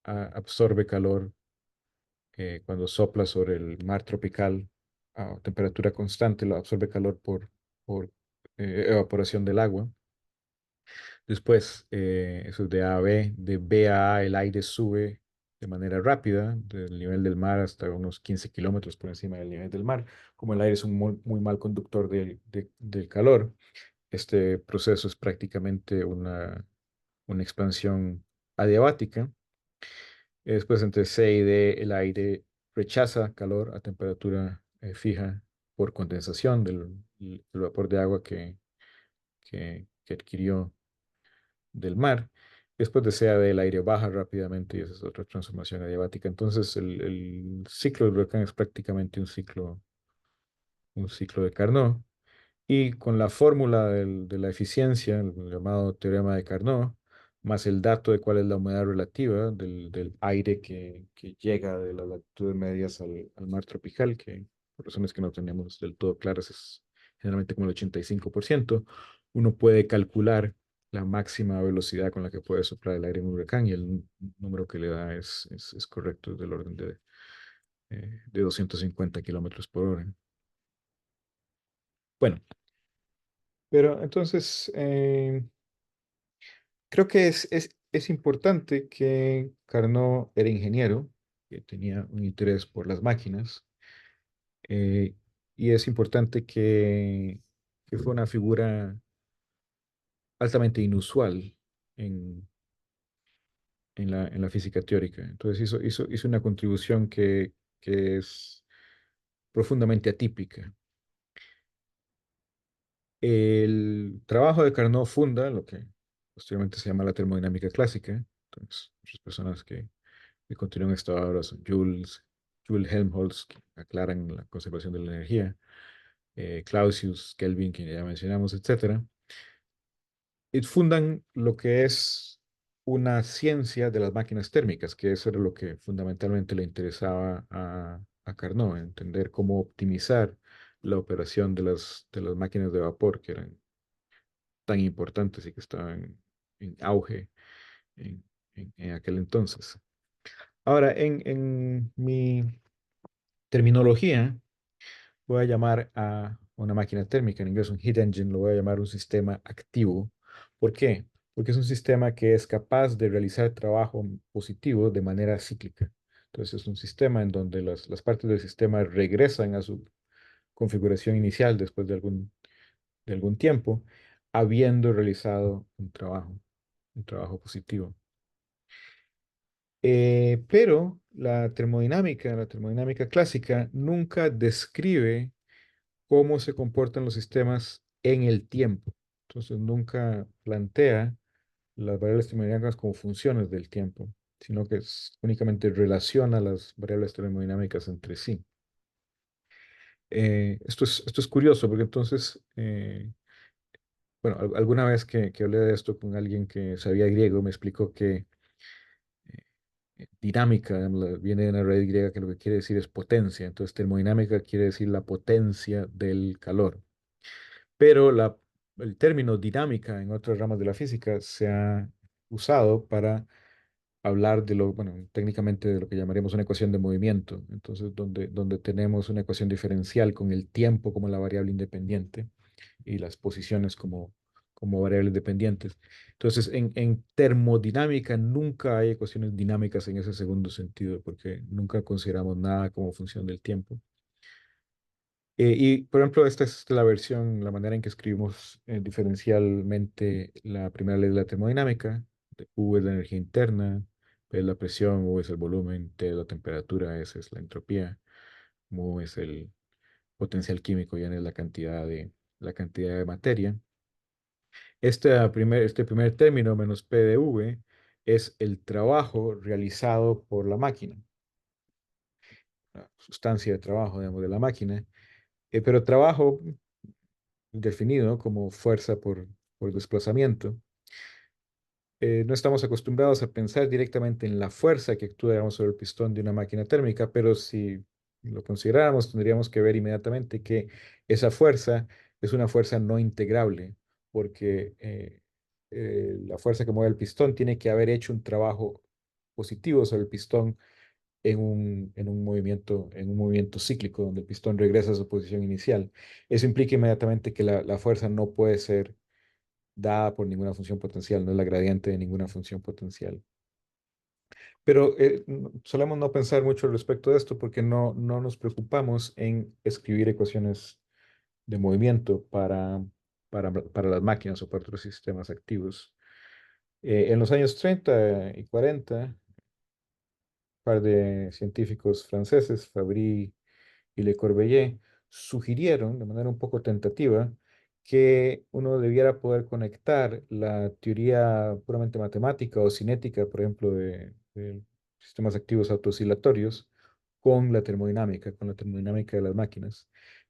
absorbe calor cuando sopla sobre el mar tropical a temperatura constante, lo absorbe calor por evaporación del agua. Después, eso es de A a B. De B a A, el aire sube de manera rápida, del nivel del mar hasta unos 15 kilómetros por encima del nivel del mar. Como el aire es un muy mal conductor del calor, este proceso es prácticamente una expansión adiabática. Después, entre C y D, el aire rechaza calor a temperatura fija por condensación del vapor de agua que adquirió del mar. Después de C a D, el aire baja rápidamente y esa es otra transformación adiabática. Entonces, el ciclo del volcán es prácticamente un ciclo de Carnot. Y con la fórmula de la eficiencia, el llamado teorema de Carnot, más el dato de cuál es la humedad relativa del aire que llega de las latitudes medias al mar tropical, que por razones que no tenemos del todo claras es generalmente como el 85%, uno puede calcular la máxima velocidad con la que puede soplar el aire en un huracán y el número que le da es correcto, es del orden de 250 kilómetros por hora. Bueno, pero entonces creo que es importante que Carnot era ingeniero, que tenía un interés por las máquinas, eh, y es importante que fue una figura altamente inusual en, en la física teórica. Entonces hizo una contribución que es profundamente atípica. El trabajo de Carnot funda lo que posteriormente se llama la termodinámica clásica. Entonces, muchas personas que continúan esta obra son Jules Helmholtz, que aclaran la conservación de la energía, Clausius, Kelvin, que ya mencionamos, etcétera. Y fundan lo que es una ciencia de las máquinas térmicas, que eso era lo que fundamentalmente le interesaba a Carnot, entender cómo optimizar la operación de las máquinas de vapor, que eran tan importantes y que estaban en auge en, en aquel entonces. Ahora, en mi terminología, voy a llamar a una máquina térmica, en inglés un heat engine, lo voy a llamar un sistema activo. ¿Por qué? Porque es un sistema que es capaz de realizar trabajo positivo de manera cíclica. Entonces, es un sistema en donde las partes del sistema regresan a su configuración inicial después de algún tiempo, habiendo realizado un trabajo positivo. Pero la termodinámica clásica, nunca describe cómo se comportan los sistemas en el tiempo. Entonces, nunca plantea las variables termodinámicas como funciones del tiempo, sino que únicamente relaciona las variables termodinámicas entre sí. Esto es curioso porque entonces, bueno, alguna vez que hablé de esto con alguien que sabía griego, me explicó que dinámica, digamos, viene de una raíz griega que lo que quiere decir es potencia. Entonces, termodinámica quiere decir la potencia del calor. Pero el término dinámica en otras ramas de la física se ha usado para hablar de bueno, técnicamente de lo que llamaríamos una ecuación de movimiento. Entonces, donde tenemos una ecuación diferencial con el tiempo como la variable independiente y las posiciones como variables dependientes. Entonces, en termodinámica nunca hay ecuaciones dinámicas en ese segundo sentido, porque nunca consideramos nada como función del tiempo. Y, por ejemplo, esta es la versión, la manera en que escribimos diferencialmente la primera ley de la termodinámica. U es la energía interna, P es la presión, U es el volumen, T es la temperatura, S es la entropía, mu es el potencial químico, y N es la cantidad de materia. Este primer término, menos P de V, es el trabajo realizado por la máquina, la sustancia de trabajo, digamos, de la máquina. Pero trabajo definido como fuerza por desplazamiento. No estamos acostumbrados a pensar directamente en la fuerza que actúa, digamos, sobre el pistón de una máquina térmica, pero si lo consideráramos, tendríamos que ver inmediatamente que esa fuerza es una fuerza no integrable, porque la fuerza que mueve el pistón tiene que haber hecho un trabajo positivo sobre el pistón en un movimiento cíclico, donde el pistón regresa a su posición inicial. Eso implica inmediatamente que la fuerza no puede ser dada por ninguna función potencial, no es la gradiente de ninguna función potencial. Pero solemos no pensar mucho al respecto de esto porque no nos preocupamos en escribir ecuaciones de movimiento para las máquinas o para otros sistemas activos. En los años 30 y 40, par de científicos franceses, Fabry y Le Corbusier, sugirieron de manera un poco tentativa que uno debiera poder conectar la teoría puramente matemática o cinética, por ejemplo, de sistemas activos autooscilatorios, con la termodinámica de las máquinas.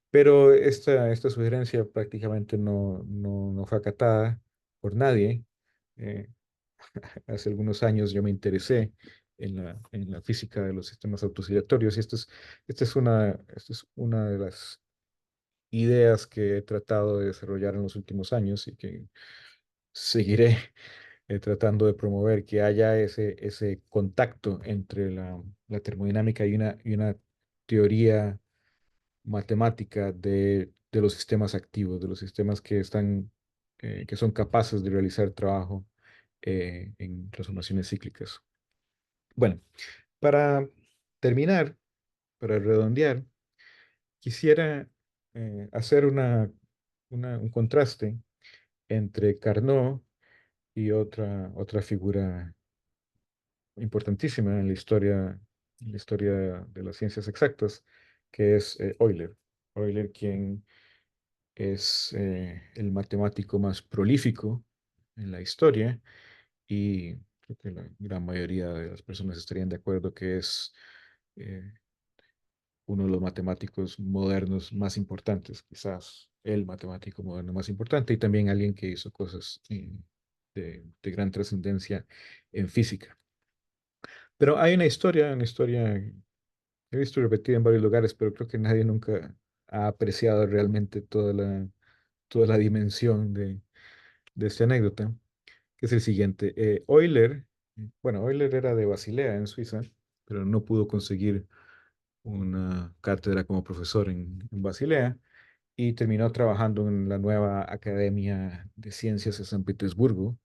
Pero esta sugerencia prácticamente no fue acatada por nadie. Eh, Hace algunos años yo me interesé en la física de los sistemas autooscilatorios, y esta es una de las ideas que he tratado de desarrollar en los últimos años y que seguiré tratando de promover, que haya ese contacto entre la termodinámica y una teoría matemática de los sistemas activos, de los sistemas que son capaces de realizar trabajo en transformaciones cíclicas. Bueno, para terminar, para redondear, quisiera hacer un contraste entre Carnot y otra figura importantísima en la historia de las ciencias exactas, que es Euler. Euler, quien es el matemático más prolífico en la historia, y creo que la gran mayoría de las personas estarían de acuerdo que es eh, uno de los matemáticos modernos más importantes, quizás el matemático moderno más importante, y también alguien que hizo cosas de gran trascendencia en física. Pero hay una historia que he visto repetida en varios lugares, pero creo que nadie nunca ha apreciado realmente toda la dimensión de esta anécdota, que es el siguiente. Euler era de Basilea, en Suiza, pero no pudo conseguir una cátedra como profesor en Basilea, y terminó trabajando en la nueva Academia de Ciencias de San Petersburgo,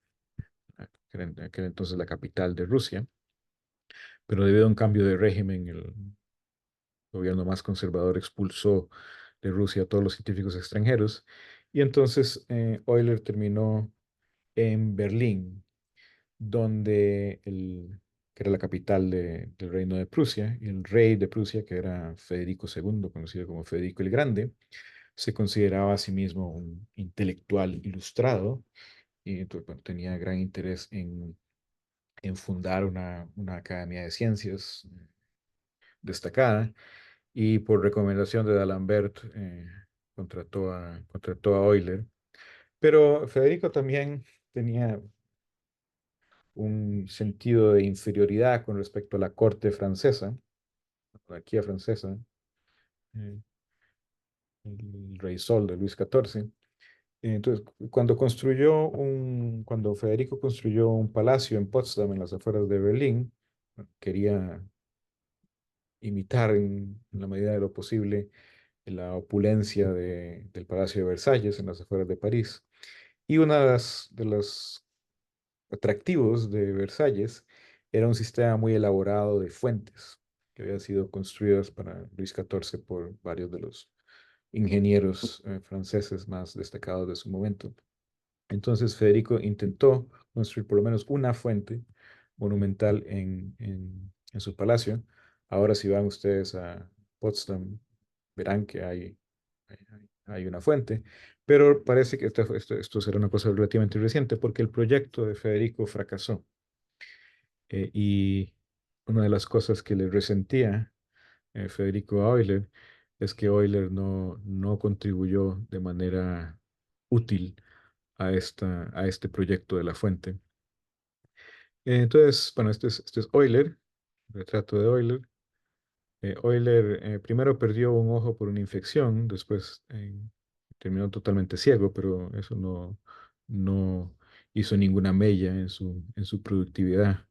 que era en aquel entonces la capital de Rusia, pero debido a un cambio de régimen, el gobierno más conservador expulsó de Rusia a todos los científicos extranjeros, y entonces Euler terminó en Berlín, donde que era la capital del reino de Prusia, y el rey de Prusia, que era Federico II, conocido como Federico el Grande, se consideraba a sí mismo un intelectual ilustrado y entonces, bueno, tenía gran interés en fundar una academia de ciencias destacada y por recomendación de D'Alembert contrató a Euler. Pero Federico también tenía un sentido de inferioridad con respecto a la corte francesa, la monarquía francesa, eh, el rey Sol de Luis XIV. Entonces, cuando Federico construyó un palacio en Potsdam, en las afueras de Berlín, quería imitar en la medida de lo posible la opulencia del Palacio de Versalles en las afueras de París. Y una de los atractivos de Versalles era un sistema muy elaborado de fuentes que habían sido construidas para Luis XIV por varios de los ingenieros franceses más destacados de su momento. Entonces Federico intentó construir por lo menos una fuente monumental en su palacio. Ahora si van ustedes a Potsdam, verán que hay una fuente, pero parece que esto será una cosa relativamente reciente porque el proyecto de Federico fracasó. Y una de las cosas que le resentía Federico a Euler es que Euler no contribuyó de manera útil a este proyecto de la fuente. Entonces, bueno, este es Euler, retrato de Euler. Euler primero perdió un ojo por una infección, después terminó totalmente ciego, pero eso no hizo ninguna mella en su productividad.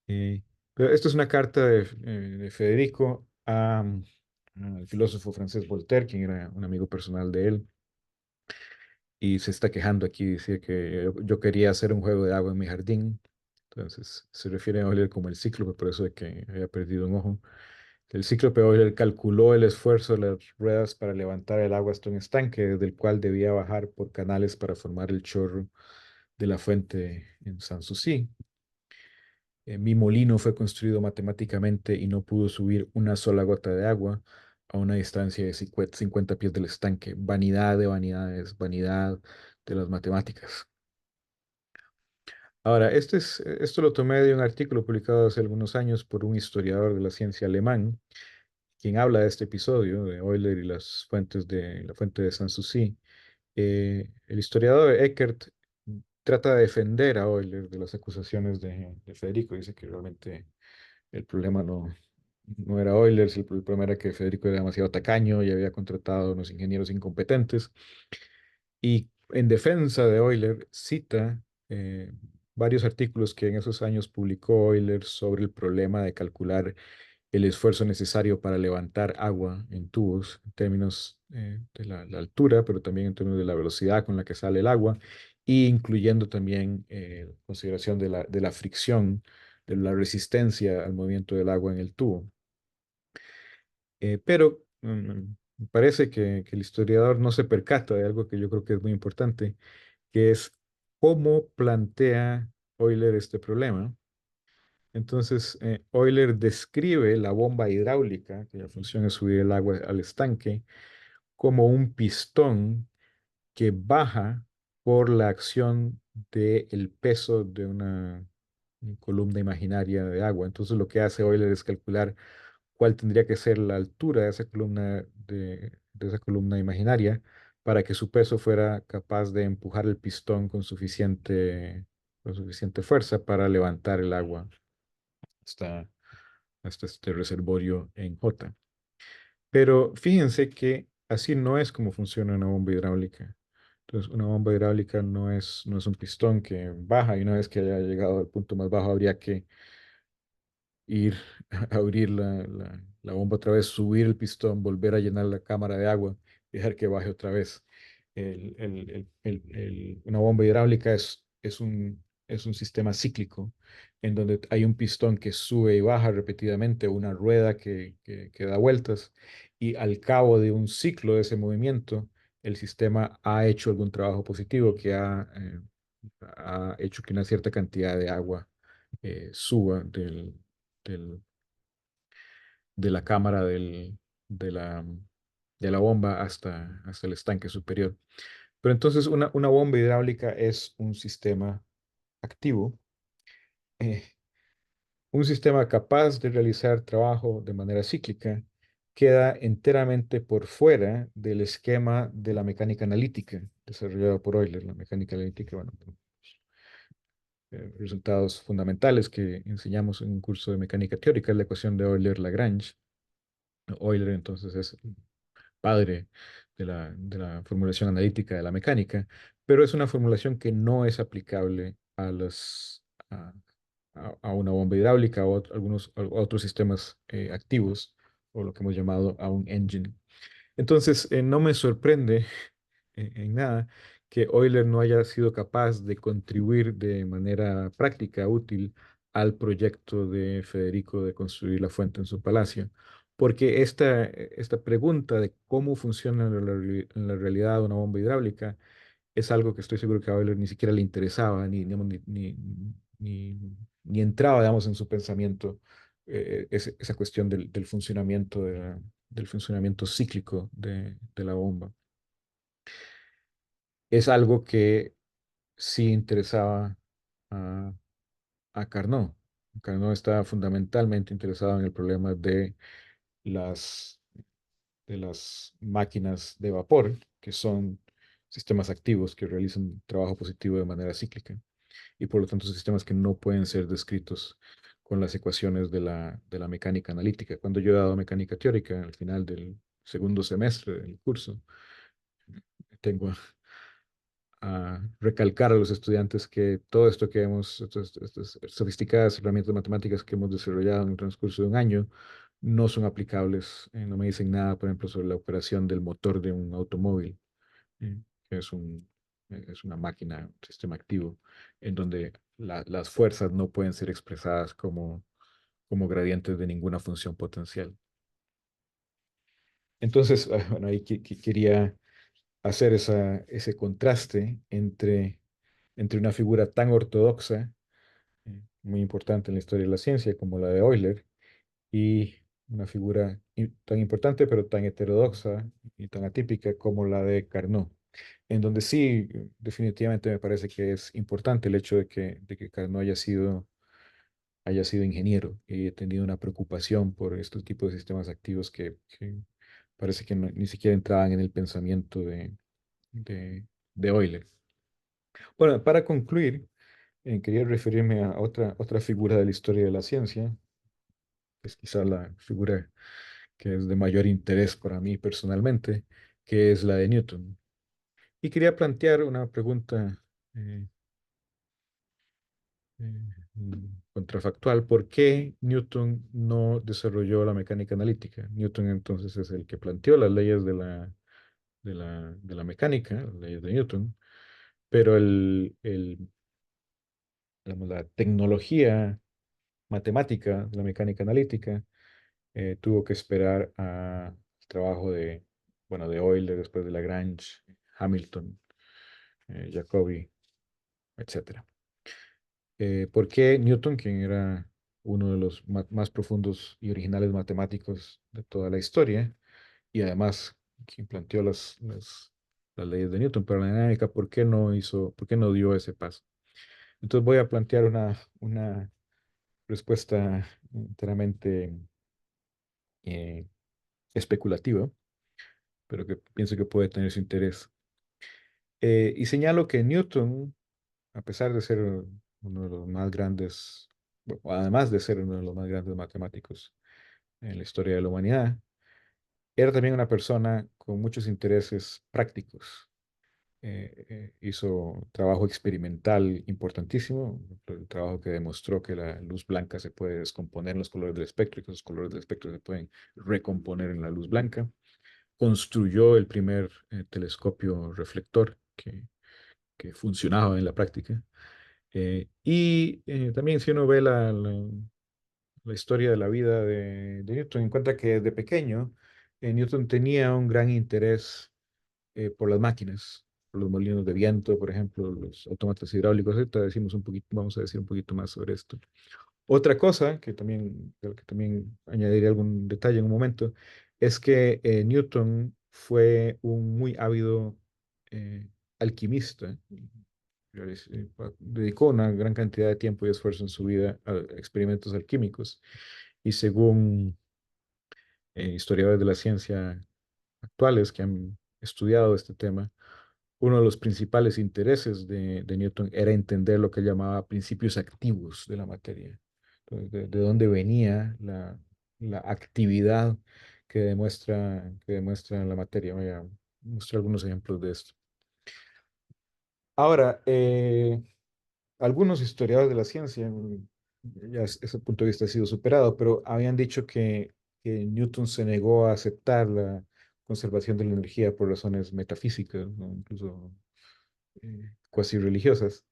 Eh, pero esto es una carta de Federico al filósofo francés Voltaire, quien era un amigo personal de él, y se está quejando aquí, dice que yo quería hacer un juego de agua en mi jardín. Entonces se refiere a Euler como el cíclope, por eso de que había perdido un ojo. El cíclope Euler calculó el esfuerzo de las ruedas para levantar el agua hasta un estanque, desde el cual debía bajar por canales para formar el chorro de la fuente en Sanssouci. Mi molino fue construido matemáticamente y no pudo subir una sola gota de agua a una distancia de 50 pies del estanque. Vanidad de vanidades, vanidad de las matemáticas. Ahora, esto lo tomé de un artículo publicado hace algunos años por un historiador de la ciencia alemán, quien habla de este episodio de Euler y la fuente de Sanssouci. El historiador Eckert trata de defender a Euler de las acusaciones de Federico. Dice que realmente el problema no era Euler, el problema era que Federico era demasiado tacaño y había contratado a unos ingenieros incompetentes. Y en defensa de Euler cita varios artículos que en esos años publicó Euler sobre el problema de calcular el esfuerzo necesario para levantar agua en tubos, en términos de la altura, pero también en términos de la velocidad con la que sale el agua, e incluyendo también consideración de la fricción, de la resistencia al movimiento del agua en el tubo. Pero me parece que el historiador no se percata de algo que yo creo que es muy importante, que es cómo plantea Euler este problema. Entonces, Euler describe la bomba hidráulica, cuya función es subir el agua al estanque, como un pistón que baja por la acción del peso de una columna imaginaria de agua. Entonces, lo que hace Euler es calcular cuál tendría que ser la altura de esa de esa columna imaginaria para que su peso fuera capaz de empujar el pistón con suficiente fuerza para levantar el agua hasta, hasta este reservorio en J. Pero fíjense que así no es como funciona una bomba hidráulica. Entonces, una bomba hidráulica no es un pistón que baja y una vez que haya llegado al punto más bajo habría que ir a abrir la bomba otra vez, subir el pistón, volver a llenar la cámara de agua, dejar que baje otra vez. Una bomba hidráulica es un sistema cíclico en donde hay un pistón que sube y baja repetidamente, una rueda que da vueltas y al cabo de un ciclo de ese movimiento, el sistema ha hecho algún trabajo positivo que ha hecho que una cierta cantidad de agua suba del- de la cámara de de la bomba hasta el estanque superior. Pero entonces una bomba hidráulica es un sistema activo, eh, un sistema capaz de realizar trabajo de manera cíclica, queda enteramente por fuera del esquema de la mecánica analítica desarrollado por Euler. La mecánica analítica, bueno, resultados fundamentales que enseñamos en un curso de mecánica teórica es la ecuación de Euler-Lagrange. Euler entonces es padre de la formulación analítica de la mecánica, pero es una formulación que no es aplicable a, a una bomba hidráulica o a otros sistemas activos, o lo que hemos llamado a un engine. Entonces, no me sorprende en nada que Euler no haya sido capaz de contribuir de manera práctica, útil, al proyecto de Federico de construir la fuente en su palacio. Porque esta pregunta de cómo funciona en la realidad una bomba hidráulica es algo que estoy seguro que a Euler ni siquiera le interesaba, ni, ni entraba, digamos, en su pensamiento esa cuestión del funcionamiento del funcionamiento cíclico de la bomba. Es algo que sí interesaba a, a Carnot. Carnot estaba fundamentalmente interesado en el problema las, de las máquinas de vapor, que son sistemas activos que realizan trabajo positivo de manera cíclica y por lo tanto sistemas que no pueden ser descritos con las ecuaciones de la mecánica analítica. Cuando yo he dado mecánica teórica al final del segundo semestre del curso, tengo a recalcar a los estudiantes que todo esto que hemos, estas sofisticadas herramientas matemáticas que hemos desarrollado en el transcurso de un año, no son aplicables. No me dicen nada, por ejemplo, sobre la operación del motor de un automóvil, que es una máquina, un sistema activo, en donde las fuerzas no pueden ser expresadas como gradientes de ninguna función potencial. Entonces, bueno, ahí quería hacer ese contraste entre una figura tan ortodoxa, muy importante en la historia de la ciencia como la de Euler, y una figura tan importante pero tan heterodoxa y tan atípica como la de Carnot, en donde sí, definitivamente me parece que es importante el hecho de que Carnot haya sido ingeniero y haya tenido una preocupación por estos tipos de sistemas activos que parece que ni siquiera entraban en el pensamiento de Euler. Bueno, para concluir, quería referirme a otra figura de la historia de la ciencia, que es quizá la figura que es de mayor interés para mí personalmente, que es la de Newton. Y quería plantear una pregunta eh, contrafactual. ¿Por qué Newton no desarrolló la mecánica analítica? Newton entonces es el que planteó las leyes de la mecánica, las leyes de Newton, pero digamos, la tecnología matemática de la mecánica analítica tuvo que esperar al trabajo bueno, de Euler, después de Lagrange, Hamilton, Jacobi, etcétera. ¿Por qué Newton, quien era uno de los más profundos y originales matemáticos de toda la historia, y además quien planteó las leyes de Newton para la dinámica, por qué no dio ese paso? Entonces voy a plantear una respuesta enteramente eh, especulativa, pero que pienso que puede tener su interés. Y señalo que Newton, a pesar de ser uno de los más grandes, bueno, además de ser uno de los más grandes matemáticos en la historia de la humanidad, era también una persona con muchos intereses prácticos. Hizo trabajo experimental importantísimo, el trabajo que demostró que la luz blanca se puede descomponer en los colores del espectro y que los colores del espectro se pueden recomponer en la luz blanca. Construyó el primer telescopio reflector que funcionaba en la práctica. También si uno ve la historia de la vida de Newton, encuentra que desde pequeño Newton tenía un gran interés por las máquinas, por los molinos de viento, por ejemplo, los autómatas hidráulicos. Ahorita decimos un poquito, vamos a decir un poquito más sobre esto. Otra cosa que también añadiré algún detalle en un momento, es que Newton fue un muy ávido eh, alquimista. Dedicó una gran cantidad de tiempo y esfuerzo en su vida a experimentos alquímicos y según historiadores de la ciencia actuales que han estudiado este tema, uno de los principales intereses de Newton era entender lo que él llamaba principios activos de la materia. Entonces, de dónde venía la actividad que demuestra la materia. Voy a mostrar algunos ejemplos de esto. Ahora, algunos historiadores de la ciencia, ya ese punto de vista ha sido superado, pero habían dicho que Newton se negó a aceptar la conservación de la energía por razones metafísicas, ¿no? Incluso cuasi religiosas,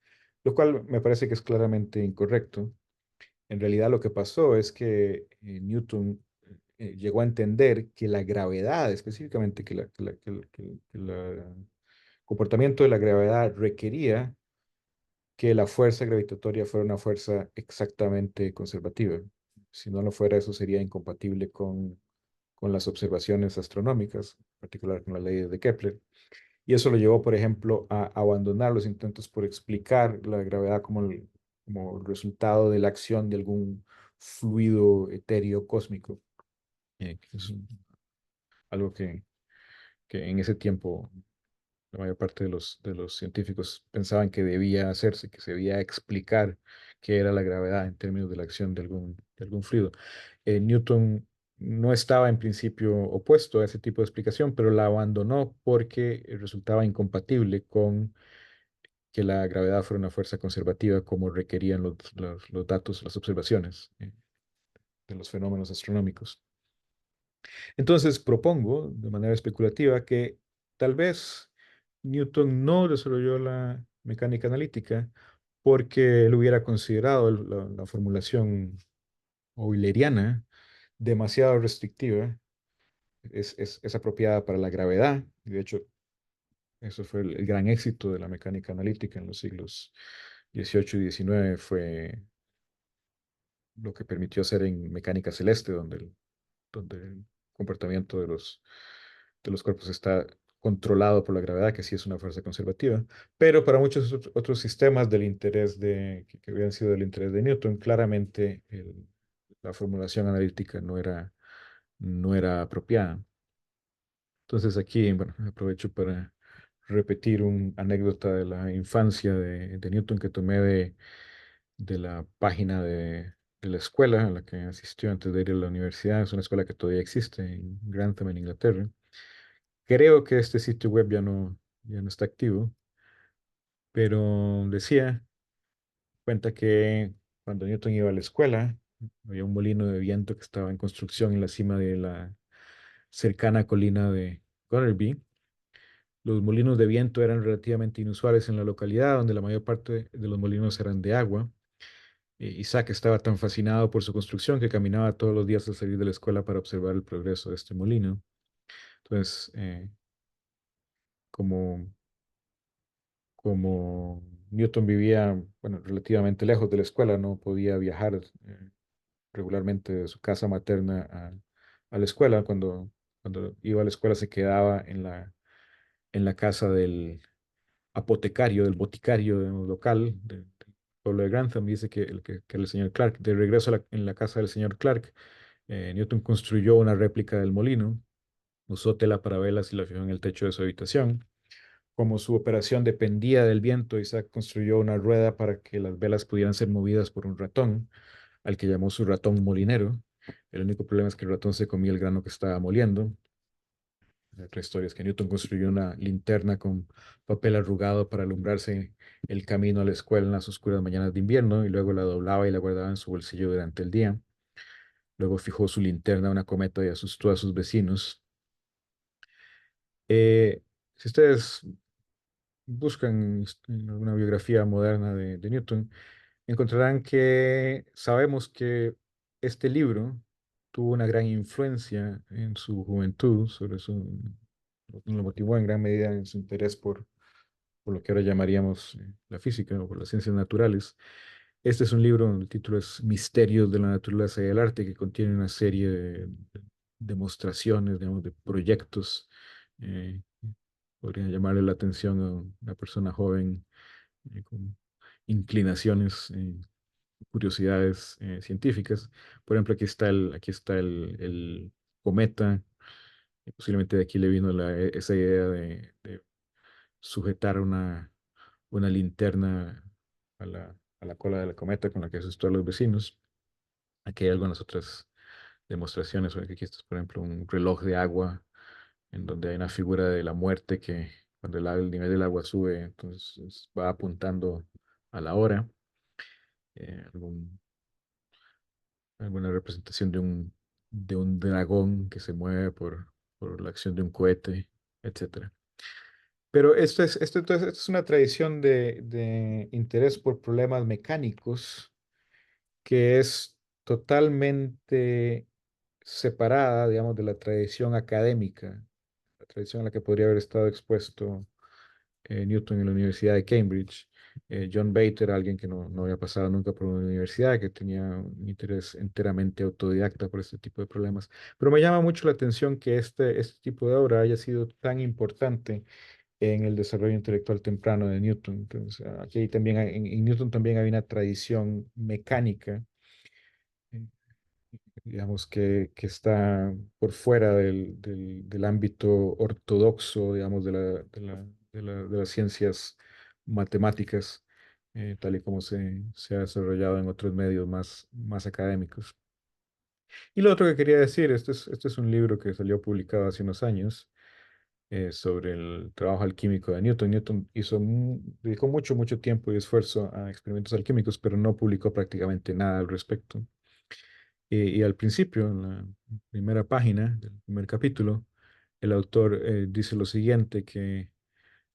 lo cual me parece que es claramente incorrecto. En realidad lo que pasó es que Newton llegó a entender que la gravedad, específicamente que el comportamiento de la gravedad requería que la fuerza gravitatoria fuera una fuerza exactamente conservativa. Si no lo fuera, eso sería incompatible con las observaciones astronómicas, en particular con las leyes de Kepler. Y eso lo llevó, por ejemplo, a abandonar los intentos por explicar la gravedad como el resultado de la acción de algún fluido etéreo cósmico. Que es algo que en ese tiempo la mayor parte de los científicos pensaban que debía hacerse, que se debía explicar qué era la gravedad en términos de la acción de algún fluido. Newton no estaba en principio opuesto a ese tipo de explicación, pero la abandonó porque resultaba incompatible con que la gravedad fuera una fuerza conservativa como requerían los datos, las observaciones de los fenómenos astronómicos. Entonces propongo, de manera especulativa, que tal vez Newton no desarrolló la mecánica analítica porque él hubiera considerado la formulación euleriana demasiado restrictiva. Es apropiada para la gravedad, y de hecho, eso fue el gran éxito de la mecánica analítica en los siglos XVIII y XIX, fue lo que permitió hacer en mecánica celeste, donde el comportamiento de los cuerpos está controlado por la gravedad, que sí es una fuerza conservativa, pero para muchos otros sistemas del interés que habían sido del interés de Newton, claramente la formulación analítica no era apropiada. Entonces aquí, bueno, aprovecho para repetir una anécdota de la infancia de Newton que tomé de la página de la escuela a la que asistió antes de ir a la universidad. Es una escuela que todavía existe en Grantham, en Inglaterra. Creo que este sitio web ya no está activo, pero decía, cuenta que cuando Newton iba a la escuela, había un molino de viento que estaba en construcción en la cima de la cercana colina de Gotterby. Los molinos de viento eran relativamente inusuales en la localidad, donde la mayor parte de los molinos eran de agua. Isaac estaba tan fascinado por su construcción que caminaba todos los días al salir de la escuela para observar el progreso de este molino. Entonces, como, como Newton vivía, bueno, relativamente lejos de la escuela, no podía viajar regularmente de su casa materna a la escuela. Cuando iba a la escuela se quedaba en la casa del apotecario, del boticario local del pueblo de Grantham. Dice que era el señor Clark. De regreso en la casa del señor Clark, Newton construyó una réplica del molino, usó tela para velas y la fijó en el techo de su habitación. Como su operación dependía del viento, Isaac construyó una rueda para que las velas pudieran ser movidas por un ratón, al que llamó su ratón molinero. El único problema es que el ratón se comía el grano que estaba moliendo. La otra historia es que Newton construyó una linterna con papel arrugado para alumbrarse el camino a la escuela en las oscuras mañanas de invierno y luego la doblaba y la guardaba en su bolsillo durante el día. Luego fijó su linterna a una cometa y asustó a sus vecinos. Si ustedes buscan en alguna biografía moderna de Newton, encontrarán que sabemos que este libro tuvo una gran influencia en su juventud, lo motivó en gran medida en su interés por lo que ahora llamaríamos la física o por las ciencias naturales. Este es un libro, el título es Misterios de la naturaleza y el arte, que contiene una serie de demostraciones, digamos, de proyectos. eh, Podría llamarle la atención a una persona joven con inclinaciones, curiosidades científicas. Por ejemplo, aquí está el cometa. Posiblemente de aquí le vino esa idea de sujetar una linterna a la cola de la cometa con la que asustó a los vecinos. Aquí hay algunas otras demostraciones. Aquí está, por ejemplo, un reloj de agua en donde hay una figura de la muerte que cuando el nivel del agua sube, entonces va apuntando a la hora. Eh, algún- Alguna representación de un dragón que se mueve por la acción de un cohete, etcétera. Pero entonces, esto es una tradición de interés por problemas mecánicos que es totalmente separada, digamos, de la tradición académica, la tradición a la que podría haber estado expuesto Newton en la Universidad de Cambridge. John Bates era alguien que no había pasado nunca por una universidad, que tenía un interés enteramente autodidacta por este tipo de problemas. Pero me llama mucho la atención que este tipo de obra haya sido tan importante en el desarrollo intelectual temprano de Newton. Entonces, aquí también, en Newton también hay una tradición mecánica, eh, digamos, que está por fuera del ámbito ortodoxo, digamos, de las ciencias matemáticas, tal y como se ha desarrollado en otros medios más académicos. Y lo otro que quería decir, este es un libro que salió publicado hace unos años sobre el trabajo alquímico de Newton. Newton dedicó mucho tiempo y esfuerzo a experimentos alquímicos, pero no publicó prácticamente nada al respecto. Y al principio, en la primera página del primer capítulo, el autor dice lo siguiente, que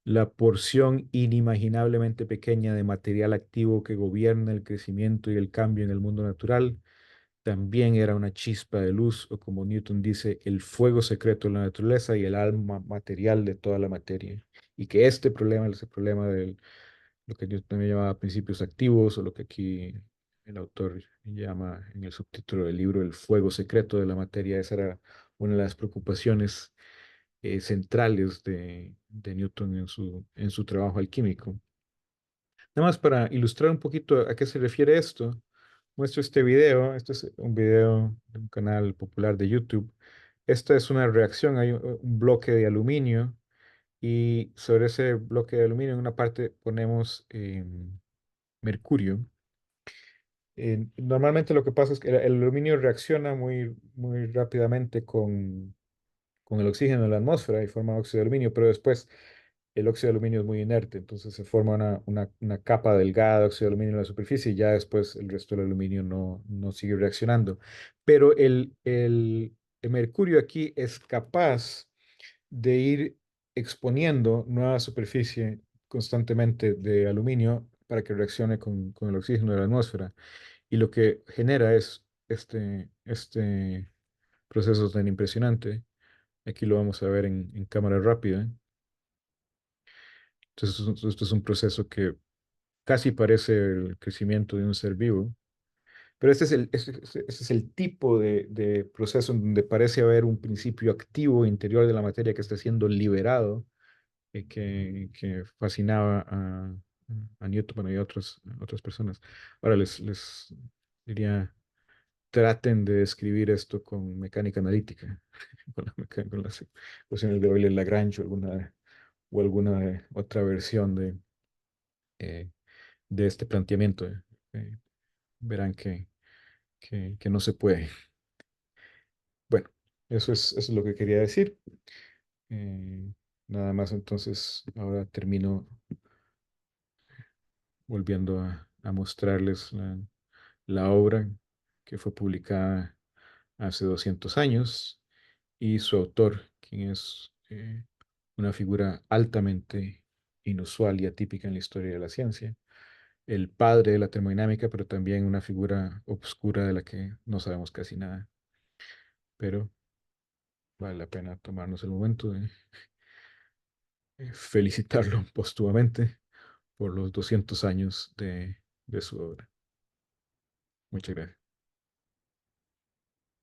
la porción inimaginablemente pequeña de material activo que gobierna el crecimiento y el cambio en el mundo natural también era una chispa de luz, o como Newton dice, el fuego secreto de la naturaleza y el alma material de toda la materia. Y que este problema es el problema de lo que Newton también llamaba principios activos, o lo que aquí el autor llama en el subtítulo del libro el fuego secreto de la materia. Esa era una de las preocupaciones centrales de Newton en su trabajo alquímico. Nada más para ilustrar un poquito a qué se refiere esto, muestro este video. Este es un video de un canal popular de YouTube. Esta es una reacción, hay un bloque de aluminio y sobre ese bloque de aluminio en una parte ponemos mercurio. Normalmente lo que pasa es que el aluminio reacciona muy rápidamente con el oxígeno en la atmósfera y forma óxido de aluminio, pero después el óxido de aluminio es muy inerte, entonces se forma una capa delgada de óxido de aluminio en la superficie y ya después el resto del aluminio no sigue reaccionando. Pero el mercurio aquí es capaz de ir exponiendo nueva superficie constantemente de aluminio para que reaccione con el oxígeno de la atmósfera. Y lo que genera es este proceso tan impresionante. Aquí lo vamos a ver en cámara rápida. Entonces, esto es un proceso que casi parece el crecimiento de un ser vivo, pero este es el tipo de proceso en donde parece haber un principio activo interior de la materia que está siendo liberado, que fascinaba a Newton, bueno, y a otras personas. Ahora les diría, traten de describir esto con mecánica analítica, con las ecuaciones de Euler-Lagrange o alguna otra versión eh, de este planteamiento. Eh, Verán que no se puede. Bueno, eso es lo que quería decir. Eh, Nada más entonces, ahora termino volviendo a mostrarles la obra que fue publicada hace 200 años y su autor, quien es una figura altamente inusual y atípica en la historia de la ciencia, el padre de la termodinámica, pero también una figura obscura de la que no sabemos casi nada. Pero vale la pena tomarnos el momento felicitarlo póstumamente por los 200 años de su obra. Muchas gracias.